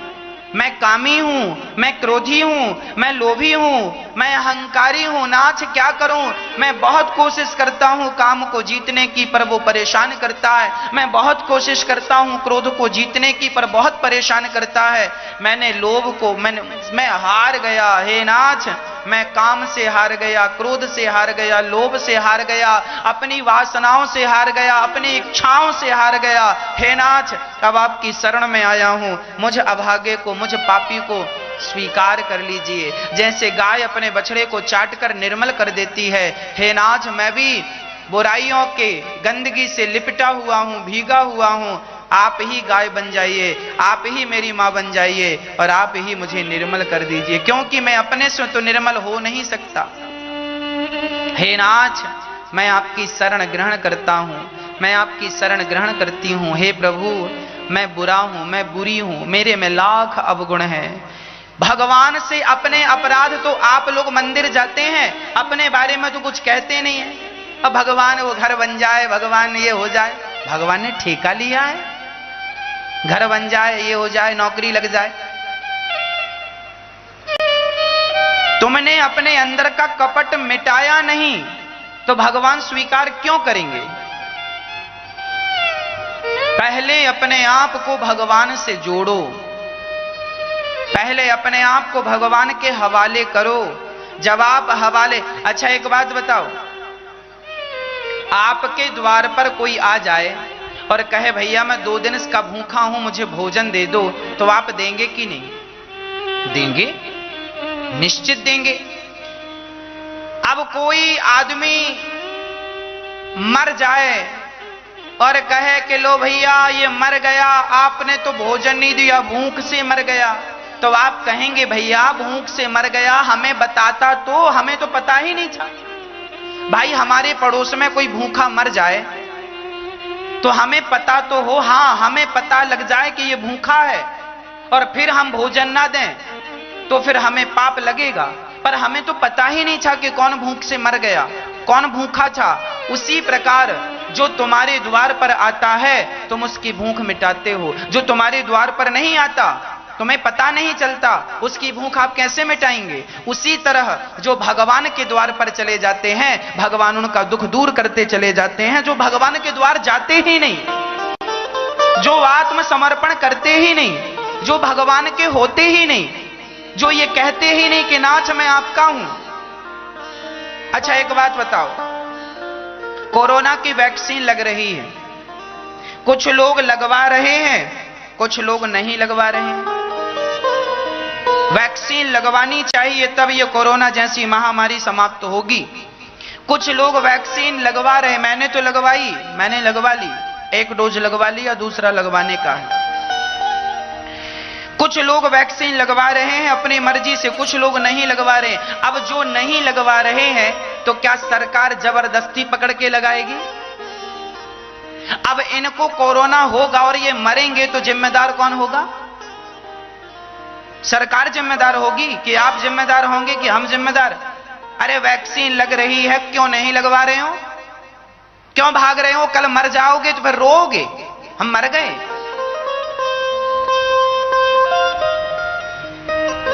मैं कामी हूं, मैं क्रोधी हूं, मैं लोभी हूं, मैं अहंकारी हूं। नाथ क्या करूं, मैं बहुत कोशिश करता हूं काम को जीतने की पर वो परेशान करता है, मैं बहुत कोशिश करता हूं क्रोध को जीतने की पर बहुत परेशान करता है, मैंने लोभ को मैं हार गया। हे नाथ मैं काम से हार गया, क्रोध से हार गया, लोभ से हार गया, अपनी वासनाओं से हार गया, अपनी इच्छाओं से हार गया। हे नाथ अब आपकी शरण में आया हूं, मुझ अभागे को, मुझ पापी को स्वीकार कर लीजिए। जैसे गाय अपने बछड़े को चाटकर निर्मल कर देती है, हे नाथ मैं भी बुराइयों के गंदगी से लिपटा हुआ हूं, भीगा हुआ हूं, आप ही गाय बन जाइए, आप ही मेरी मां बन जाइए और आप ही मुझे निर्मल कर दीजिए, क्योंकि मैं अपने से तो निर्मल हो नहीं सकता। हे नाथ मैं आपकी शरण ग्रहण करता हूं, मैं आपकी शरण ग्रहण करती हूं। हे प्रभु मैं बुरा हूं, मैं बुरी हूं, मेरे में लाख अवगुण है। भगवान से अपने अपराध तो आप लोग मंदिर जाते हैं, अपने बारे में तो कुछ कहते नहीं है। अब भगवान वो घर बन जाए, भगवान ये हो जाए, भगवान ने ठेका लिया है घर बन जाए, ये हो जाए, नौकरी लग जाए। तुमने अपने अंदर का कपट मिटाया नहीं तो भगवान स्वीकार क्यों करेंगे। पहले अपने आप को भगवान से जोड़ो, पहले अपने आप को भगवान के हवाले करो। जब आप हवाले, अच्छा एक बात बताओ, आपके द्वार पर कोई आ जाए और कहे भैया मैं 2 दिन इसका भूखा हूं, मुझे भोजन दे दो, तो आप देंगे कि नहीं देंगे? निश्चित देंगे। अब कोई आदमी मर जाए और कहे कि लो भैया ये मर गया, आपने तो भोजन नहीं दिया, भूख से मर गया, तो आप कहेंगे भैया भूख से मर गया, हमें बताता तो, हमें तो पता ही नहीं था। भाई हमारे पड़ोस में कोई भूखा मर जाए तो हमें पता तो हो, हां हमें पता लग जाए कि ये भूखा है और फिर हम भोजन ना दें तो फिर हमें पाप लगेगा, पर हमें तो पता ही नहीं था कि कौन भूख से मर गया, कौन भूखा था। उसी प्रकार जो तुम्हारे द्वार पर आता है तुम उसकी भूख मिटाते हो, जो तुम्हारे द्वार पर नहीं आता, तुम्हें पता नहीं चलता, उसकी भूख आप कैसे मिटाएंगे। उसी तरह जो भगवान के द्वार पर चले जाते हैं भगवान उनका दुख दूर करते चले जाते हैं। जो भगवान के द्वार जाते ही नहीं, जो आत्मसमर्पण करते ही नहीं, जो भगवान के होते ही नहीं, जो ये कहते ही नहीं कि नाथ मैं आपका हूं। अच्छा एक बात बताओ, कोरोना की वैक्सीन लग रही है, कुछ लोग लगवा रहे हैं, कुछ लोग नहीं लगवा रहे हैं। वैक्सीन लगवानी चाहिए तब ये कोरोना जैसी महामारी समाप्त होगी। कुछ लोग वैक्सीन लगवा रहे, मैंने तो लगवाई, मैंने लगवा ली, 1 डोज लगवा लिया, दूसरा लगवाने का है। कुछ लोग वैक्सीन लगवा रहे हैं अपनी मर्जी से, कुछ लोग नहीं लगवा रहे। अब जो नहीं लगवा रहे हैं तो क्या सरकार जबरदस्ती पकड़ के लगाएगी? अब इनको कोरोना होगा और ये मरेंगे तो जिम्मेदार कौन होगा? सरकार जिम्मेदार होगी कि आप जिम्मेदार होंगे कि हम जिम्मेदार? अरे वैक्सीन लग रही है, क्यों नहीं लगवा रहे हो? क्यों भाग रहे हो? कल मर जाओगे तो फिर रोओगे हम मर गए।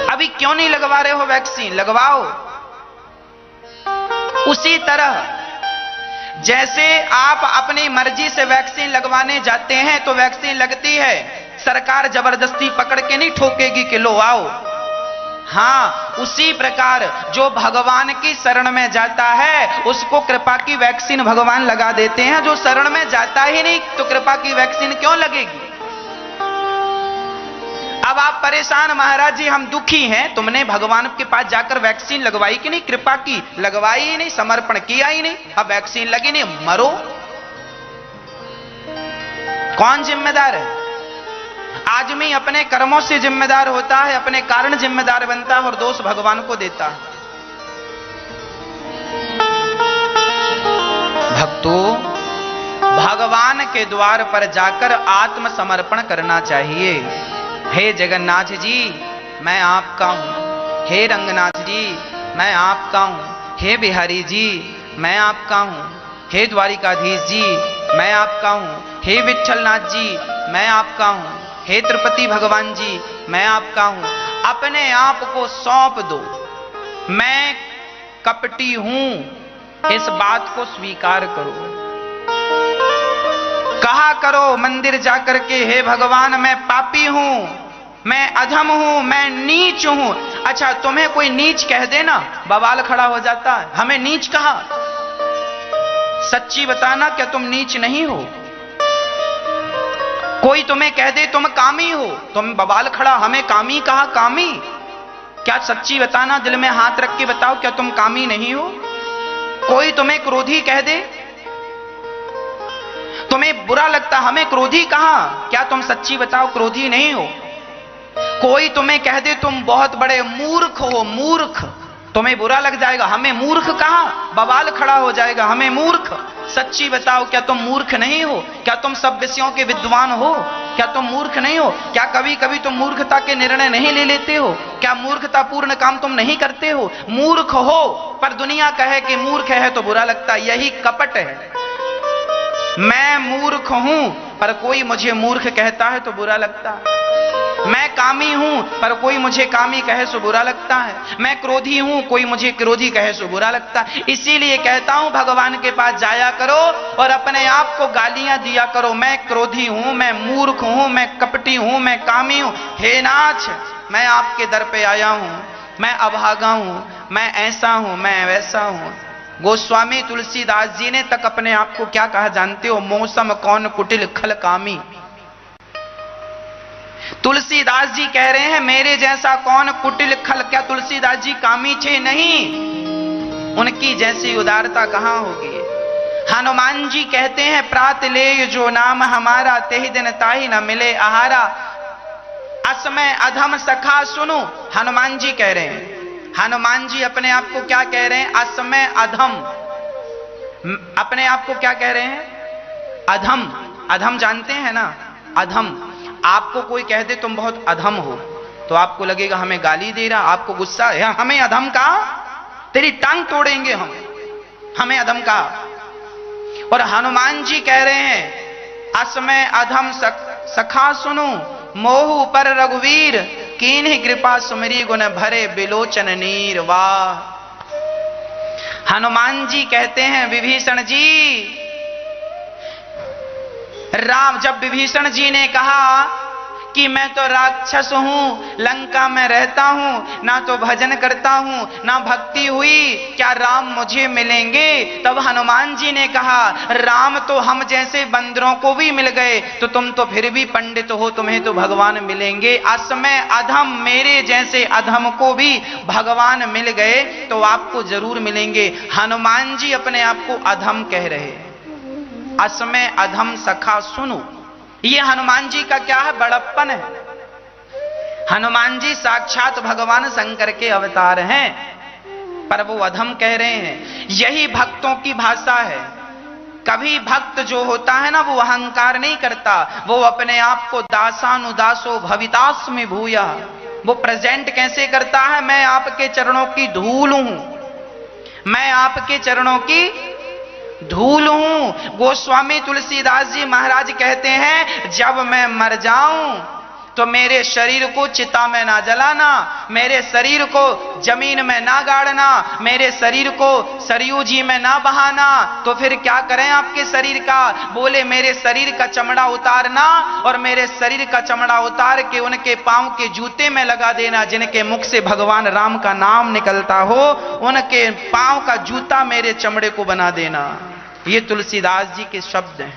अभी क्यों नहीं लगवा रहे हो वैक्सीन? लगवाओ। उसी तरह जैसे आप अपनी मर्जी से वैक्सीन लगवाने जाते हैं तो वैक्सीन लगती है, सरकार जबरदस्ती पकड़ के नहीं ठोकेगी कि लो आओ। हां, उसी प्रकार जो भगवान की शरण में जाता है उसको कृपा की वैक्सीन भगवान लगा देते हैं। जो शरण में जाता ही नहीं तो कृपा की वैक्सीन क्यों लगेगी? अब आप परेशान, महाराज जी हम दुखी हैं, तुमने भगवान के पास जाकर वैक्सीन लगवाई कि नहीं? कृपा की लगवाई ही नहीं, समर्पण किया ही नहीं, अब वैक्सीन लगी नहीं, मरो। कौन जिम्मेदार है? आदमी अपने कर्मों से जिम्मेदार होता है, अपने कारण जिम्मेदार बनता है और दोष भगवान को देता है। भक्तों, भगवान के द्वार पर जाकर आत्मसमर्पण करना चाहिए। हे जगन्नाथ जी मैं आपका हूं, हे रंगनाथ जी मैं आपका हूं, हे बिहारी जी मैं आपका हूं, हे द्वारिकाधीश जी मैं आपका हूं, हे विठलनाथ जी मैं आपका हूं, हे तिरुपति भगवान जी मैं आपका हूं। अपने आप को सौंप दो। मैं कपटी हूं, इस बात को स्वीकार करो। कहा करो मंदिर जाकर के, हे भगवान मैं पापी हूं, मैं अधम हूं, मैं नीच हूं। अच्छा, तुम्हें कोई नीच कह देना बवाल खड़ा हो जाता है। हमें नीच कहा? सच्ची बताना, क्या तुम नीच नहीं हो? कोई तुम्हें कह दे तुम कामी हो, तुम बवाल खड़ा, हमें कामी कहा? कामी क्या? सच्ची बताना, दिल में हाथ रख के बताओ, क्या तुम कामी नहीं हो? कोई तुम्हें क्रोधी कह दे, तुम्हें बुरा लगता, हमें क्रोधी कहा? क्या तुम सच्ची बताओ क्रोधी नहीं हो? कोई तुम्हें कह दे तुम बहुत बड़े मूर्ख हो, मूर्ख, तुम्हें बुरा लग जाएगा, हमें मूर्ख कहा? बवाल खड़ा हो जाएगा, हमें मूर्ख। सच्ची बताओ, क्या तुम मूर्ख नहीं हो? क्या तुम सब विषयों के विद्वान हो? क्या तुम मूर्ख नहीं हो? क्या कभी कभी तुम मूर्खता के निर्णय नहीं ले लेते हो? क्या मूर्खता पूर्ण काम तुम नहीं करते हो? मूर्ख हो, पर दुनिया कहे कि मूर्ख है तो बुरा लगता, यही कपट है। मैं मूर्ख हूं पर कोई मुझे मूर्ख कहता है तो बुरा लगता है। मैं कामी हूं पर कोई मुझे कामी कहे सो बुरा लगता है। मैं क्रोधी हूं, कोई मुझे क्रोधी कहे सो बुरा लगता है। इसीलिए कहता हूं भगवान के पास जाया करो और अपने आप को गालियां दिया करो। मैं क्रोधी हूं, मैं मूर्ख हूं, मैं कपटी हूं, मैं कामी हूं। हे नाथ, मैं आपके दर पे आया हूं, मैं अभागा हूं, मैं ऐसा हूं, मैं वैसा हूं। गोस्वामी तुलसीदास जी ने तक अपने आप को क्या कहा जानते हो? मौसम कौन कुटिल खल कामी। तुलसीदास जी कह रहे हैं मेरे जैसा कौन कुटिल खल। क्या तुलसीदास जी कामी थे? नहीं, उनकी जैसी उदारता कहां होगी। हनुमान जी कहते हैं प्रात ले जो नाम हमारा, तेहि दिन ताहि न मिले आहारा। असमय अधम सखा सुनो, हनुमान जी कह रहे हैं। हनुमान जी अपने आप को क्या कह रहे हैं? असमय अधम। अपने आप को क्या कह रहे हैं? अधम। अधम जानते हैं ना? अधम। आपको कोई कह दे तुम बहुत अधम हो तो आपको लगेगा हमें गाली दे रहा, आपको गुस्सा है, हमें अधम कहा, तेरी टांग तोड़ेंगे हम, हमें अधम कहा। और हनुमान जी कह रहे हैं असमय अधम सखा सुनो, मोहु पर रघुवीर, कीन्हि कृपा सुमरी गुण भरे बिलोचन नीर। वाह! हनुमान जी कहते हैं विभीषण जी, राम, जब विभीषण जी ने कहा कि मैं तो राक्षस हूं, लंका में रहता हूं, ना तो भजन करता हूं, ना भक्ति हुई, क्या राम मुझे मिलेंगे? तब हनुमान जी ने कहा राम तो हम जैसे बंदरों को भी मिल गए तो तुम तो फिर भी पंडित हो, तुम्हें तो भगवान मिलेंगे। असमय अधम, मेरे जैसे अधम को भी भगवान मिल गए तो आपको जरूर मिलेंगे। हनुमान जी अपने आप को अधम कह रहे। असमय अधम सखा सुनो, ये हनुमान जी का क्या है? बड़प्पन है। हनुमान जी साक्षात भगवान शंकर के अवतार हैं पर वो अधम कह रहे हैं। यही भक्तों की भाषा है। कभी भक्त जो होता है ना वो अहंकार नहीं करता, वो अपने आप को दासानुदासो भवितास में भूया, वो प्रेजेंट कैसे करता है? मैं आपके चरणों की धूल हूं, मैं आपके चरणों की धूल हूं। गोस्वामी तुलसीदास जी महाराज कहते हैं, जब मैं मर जाऊं तो मेरे शरीर को चिता में ना जलाना, मेरे शरीर को जमीन में ना गाड़ना, मेरे शरीर को सरयू जी में ना बहाना। तो फिर क्या करें आपके शरीर का? बोले मेरे शरीर का चमड़ा उतारना और मेरे शरीर का चमड़ा उतार के उनके पांव के जूते में लगा देना। जिनके मुख से भगवान राम का नाम निकलता हो, उनके पांव का जूता मेरे चमड़े को बना देना। ये तुलसीदास जी के शब्द हैं।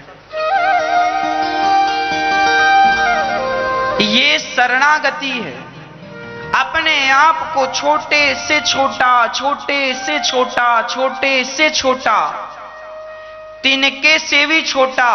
ये शरणागति है। अपने आप को छोटे से छोटा, छोटे से छोटा, छोटे से छोटा, तिनके से भी छोटा,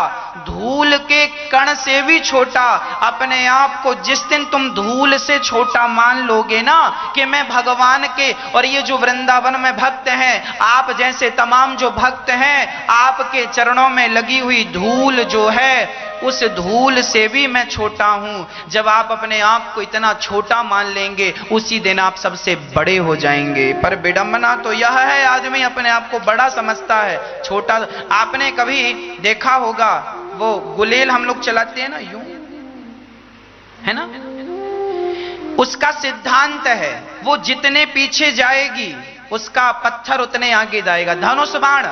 धूल के कण से भी छोटा, अपने आप को जिस दिन तुम धूल से छोटा मान लोगे ना कि मैं भगवान के, और ये जो वृंदावन में भक्त हैं, आप जैसे तमाम जो भक्त हैं, आपके चरणों में लगी हुई धूल जो है, उस धूल से भी मैं छोटा हूं। जब आप अपने आप को इतना छोटा मान लेंगे, उसी दिन आप सबसे बड़े हो जाएंगे। पर विडंबना तो यह है, आदमी अपने आप को बड़ा समझता है, छोटा। आपने कभी देखा होगा, वो गुलेल हम लोग चलाते हैं ना, यूं, है ना, उसका सिद्धांत है, वो जितने पीछे जाएगी उसका पत्थर उतने आगे जाएगा। धनुष बाण,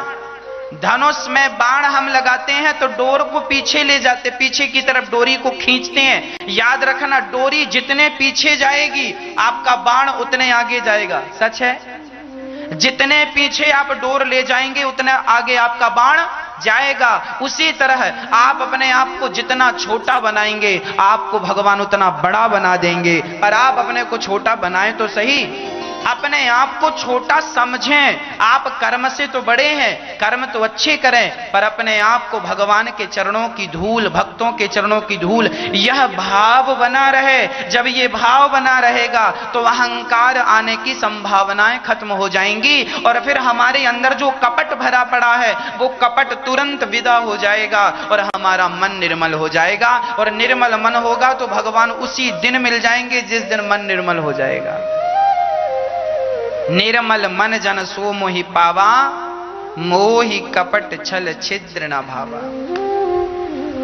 धनुष में बाण हम लगाते हैं तो डोर को पीछे ले जाते, पीछे की तरफ डोरी को खींचते हैं। याद रखना, डोरी जितने पीछे जाएगी आपका बाण उतने आगे जाएगा। सच है, जितने पीछे आप डोर ले जाएंगे उतने आगे आपका बाण जाएगा। उसी तरह आप अपने आप को जितना छोटा बनाएंगे, आपको भगवान उतना बड़ा बना देंगे। पर आप अपने को छोटा बनाएं तो सही, अपने आप को छोटा समझें। आप कर्म से तो बड़े हैं, कर्म तो अच्छे करें, पर अपने आप को भगवान के चरणों की धूल, भक्तों के चरणों की धूल, यह भाव बना रहे। जब ये भाव बना रहेगा तो अहंकार आने की संभावनाएं खत्म हो जाएंगी, और फिर हमारे अंदर जो कपट भरा पड़ा है वो कपट तुरंत विदा हो जाएगा और हमारा मन निर्मल हो जाएगा। और निर्मल मन होगा तो भगवान उसी दिन मिल जाएंगे जिस दिन मन निर्मल हो जाएगा। निर्मल मन जन सो मोहि पावा, मोहि कपट छल छिद्र न भावा।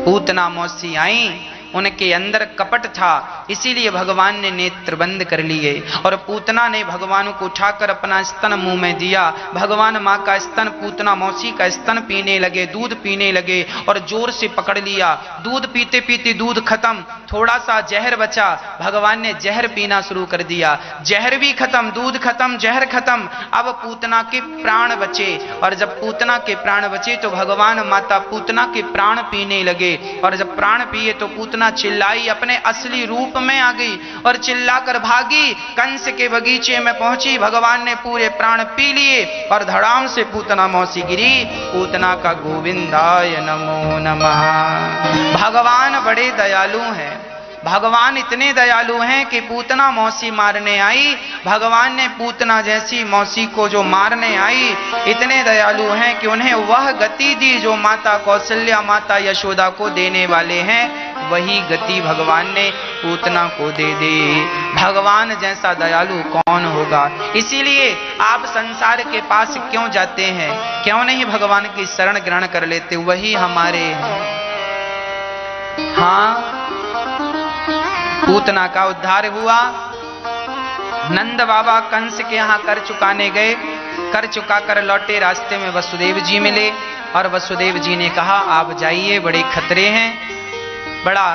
पूतना मौसी आई, उनके अंदर कपट था, इसीलिए भगवान ने नेत्र बंद कर लिए। और पूतना ने भगवान को उठाकर अपना स्तन मुंह में दिया। भगवान माँ का स्तन, पूतना मौसी का स्तन पीने लगे, दूध पीने लगे और जोर से पकड़ लिया। दूध पीते पीते दूध खत्म, थोड़ा सा जहर बचा, भगवान ने जहर पीना शुरू कर दिया। जहर भी खत्म, दूध खत्म, जहर खत्म, अब पूतना के प्राण बचे। और जब पूतना के प्राण बचे तो भगवान माता पूतना के प्राण पीने लगे। और जब प्राण पिए तो पूतना चिल्लाई, अपने असली रूप में आ गई और चिल्लाकर भागी, कंस के बगीचे में पहुंची। भगवान ने पूरे प्राण पी लिए और धड़ाम से पूतना मौसी गिरी। पूतना का गोविंदाय नमो नमः। भगवान बड़े दयालु हैं। भगवान इतने दयालु हैं कि पूतना मौसी मारने आई, भगवान ने पूतना जैसी मौसी को जो मारने आई, इतने दयालु हैं कि उन्हें वह गति दी जो माता कौशल्या, माता यशोदा को देने वाले हैं। वही गति भगवान ने पूतना को दे दी। भगवान जैसा दयालु कौन होगा? इसीलिए आप संसार के पास क्यों जाते हैं? क्यों नहीं भगवान की शरण ग्रहण कर लेते? वही हमारे हैं। हाँ, पूतना का उद्धार हुआ। नंद बाबा कंस के यहां कर चुकाने गए, कर चुका कर लौटे, रास्ते में वसुदेव जी मिले और वसुदेव जी ने कहा आप जाइए, बड़े खतरे हैं। बड़ा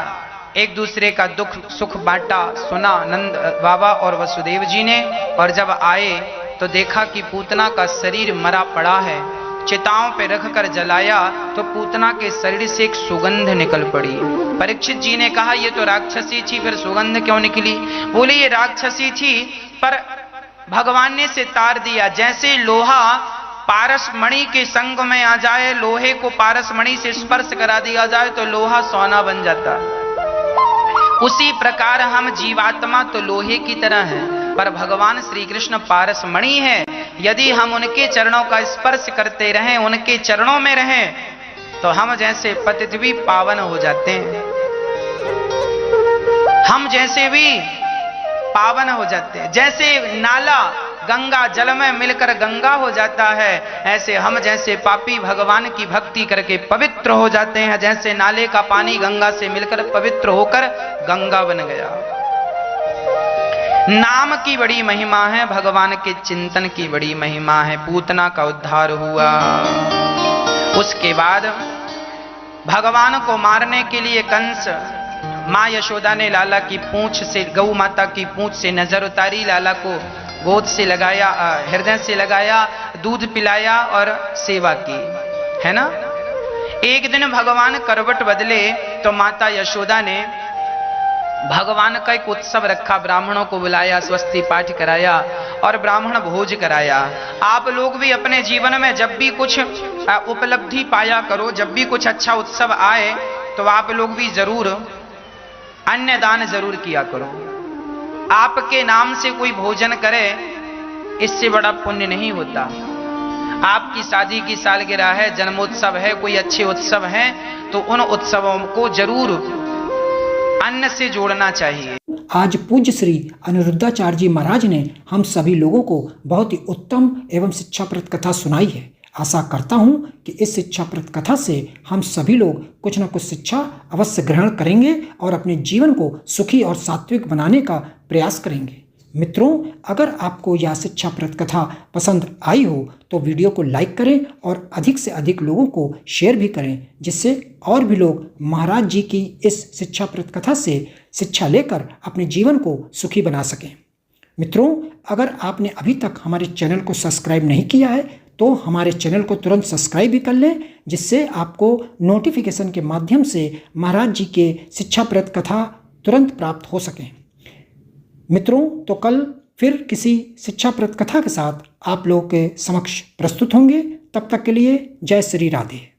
एक दूसरे का दुख सुख बांटा, सुना नंद बाबा और वसुदेव जी ने। और जब आए तो देखा कि पूतना का शरीर मरा पड़ा है। चिताओं पे रखकर जलाया तो पूतना के शरीर से एक सुगंध निकल पड़ी। परीक्षित जी ने कहा ये तो राक्षसी थी, फिर सुगंध क्यों निकली? बोले ये राक्षसी थी पर भगवान ने से तार दिया। जैसे लोहा पारस मणि के संग में आ जाए, लोहे को पारस मणि से स्पर्श करा दिया जाए तो लोहा सोना बन जाता। उसी प्रकार हम जीवात्मा तो लोहे की तरह हैं, पर भगवान श्री कृष्ण पारस मणि है। यदि हम उनके चरणों का स्पर्श करते रहें, उनके चरणों में रहें, तो हम जैसे पतित भी पावन हो जाते हैं। हम जैसे भी पावन हो जाते हैं। जैसे नाला गंगा जल में मिलकर गंगा हो जाता है, ऐसे हम जैसे पापी भगवान की भक्ति करके पवित्र हो जाते हैं। जैसे नाले का पानी गंगा से मिलकर पवित्र होकर गंगा बन गया। नाम की बड़ी महिमा है, भगवान के चिंतन की बड़ी महिमा है। पूतना का उद्धार हुआ। उसके बाद भगवान को मारने के लिए कंस, मां यशोदा ने लाला की पूंछ से, गौ माता की पूंछ से नजर उतारी, लाला को गोद से लगाया, हृदय से लगाया, दूध पिलाया और सेवा की, है ना। एक दिन भगवान करवट बदले तो माता यशोदा ने भगवान का एक उत्सव रखा, ब्राह्मणों को बुलाया, स्वस्ति पाठ कराया और ब्राह्मण भोज कराया। आप लोग भी अपने जीवन में जब भी कुछ उपलब्धि पाया करो, जब भी कुछ अच्छा उत्सव आए तो आप लोग भी जरूर अन्नदान जरूर किया करो। आपके नाम से कोई भोजन करे, इससे बड़ा पुण्य नहीं होता। आपकी शादी की सालगिरह है, जन्मोत्सव है, कोई अच्छे उत्सव है, तो उन उत्सवों को जरूर अन्न से जोड़ना चाहिए। आज पूज्य श्री अनिरुद्धाचार्य जी महाराज ने हम सभी लोगों को बहुत ही उत्तम एवं शिक्षाप्रद कथा सुनाई है। आशा करता हूं कि इस शिक्षाप्रद कथा से हम सभी लोग कुछ न कुछ शिक्षा अवश्य ग्रहण करेंगे और अपने जीवन को सुखी और सात्विक बनाने का प्रयास करेंगे। मित्रों, अगर आपको यह शिक्षाप्रद कथा पसंद आई हो तो वीडियो को लाइक करें और अधिक से अधिक लोगों को शेयर भी करें, जिससे और भी लोग महाराज जी की इस शिक्षाप्रद कथा से शिक्षा लेकर अपने जीवन को सुखी बना सकें। मित्रों, अगर आपने अभी तक हमारे चैनल को सब्सक्राइब नहीं किया है तो हमारे चैनल को तुरंत सब्सक्राइब भी कर लें, जिससे आपको नोटिफिकेशन के माध्यम से महाराज जी के शिक्षाप्रद कथा तुरंत प्राप्त हो सकें। मित्रों, तो कल फिर किसी शिक्षाप्रद कथा के साथ आप लोगों के समक्ष प्रस्तुत होंगे। तब तक के लिए जय श्री राधे।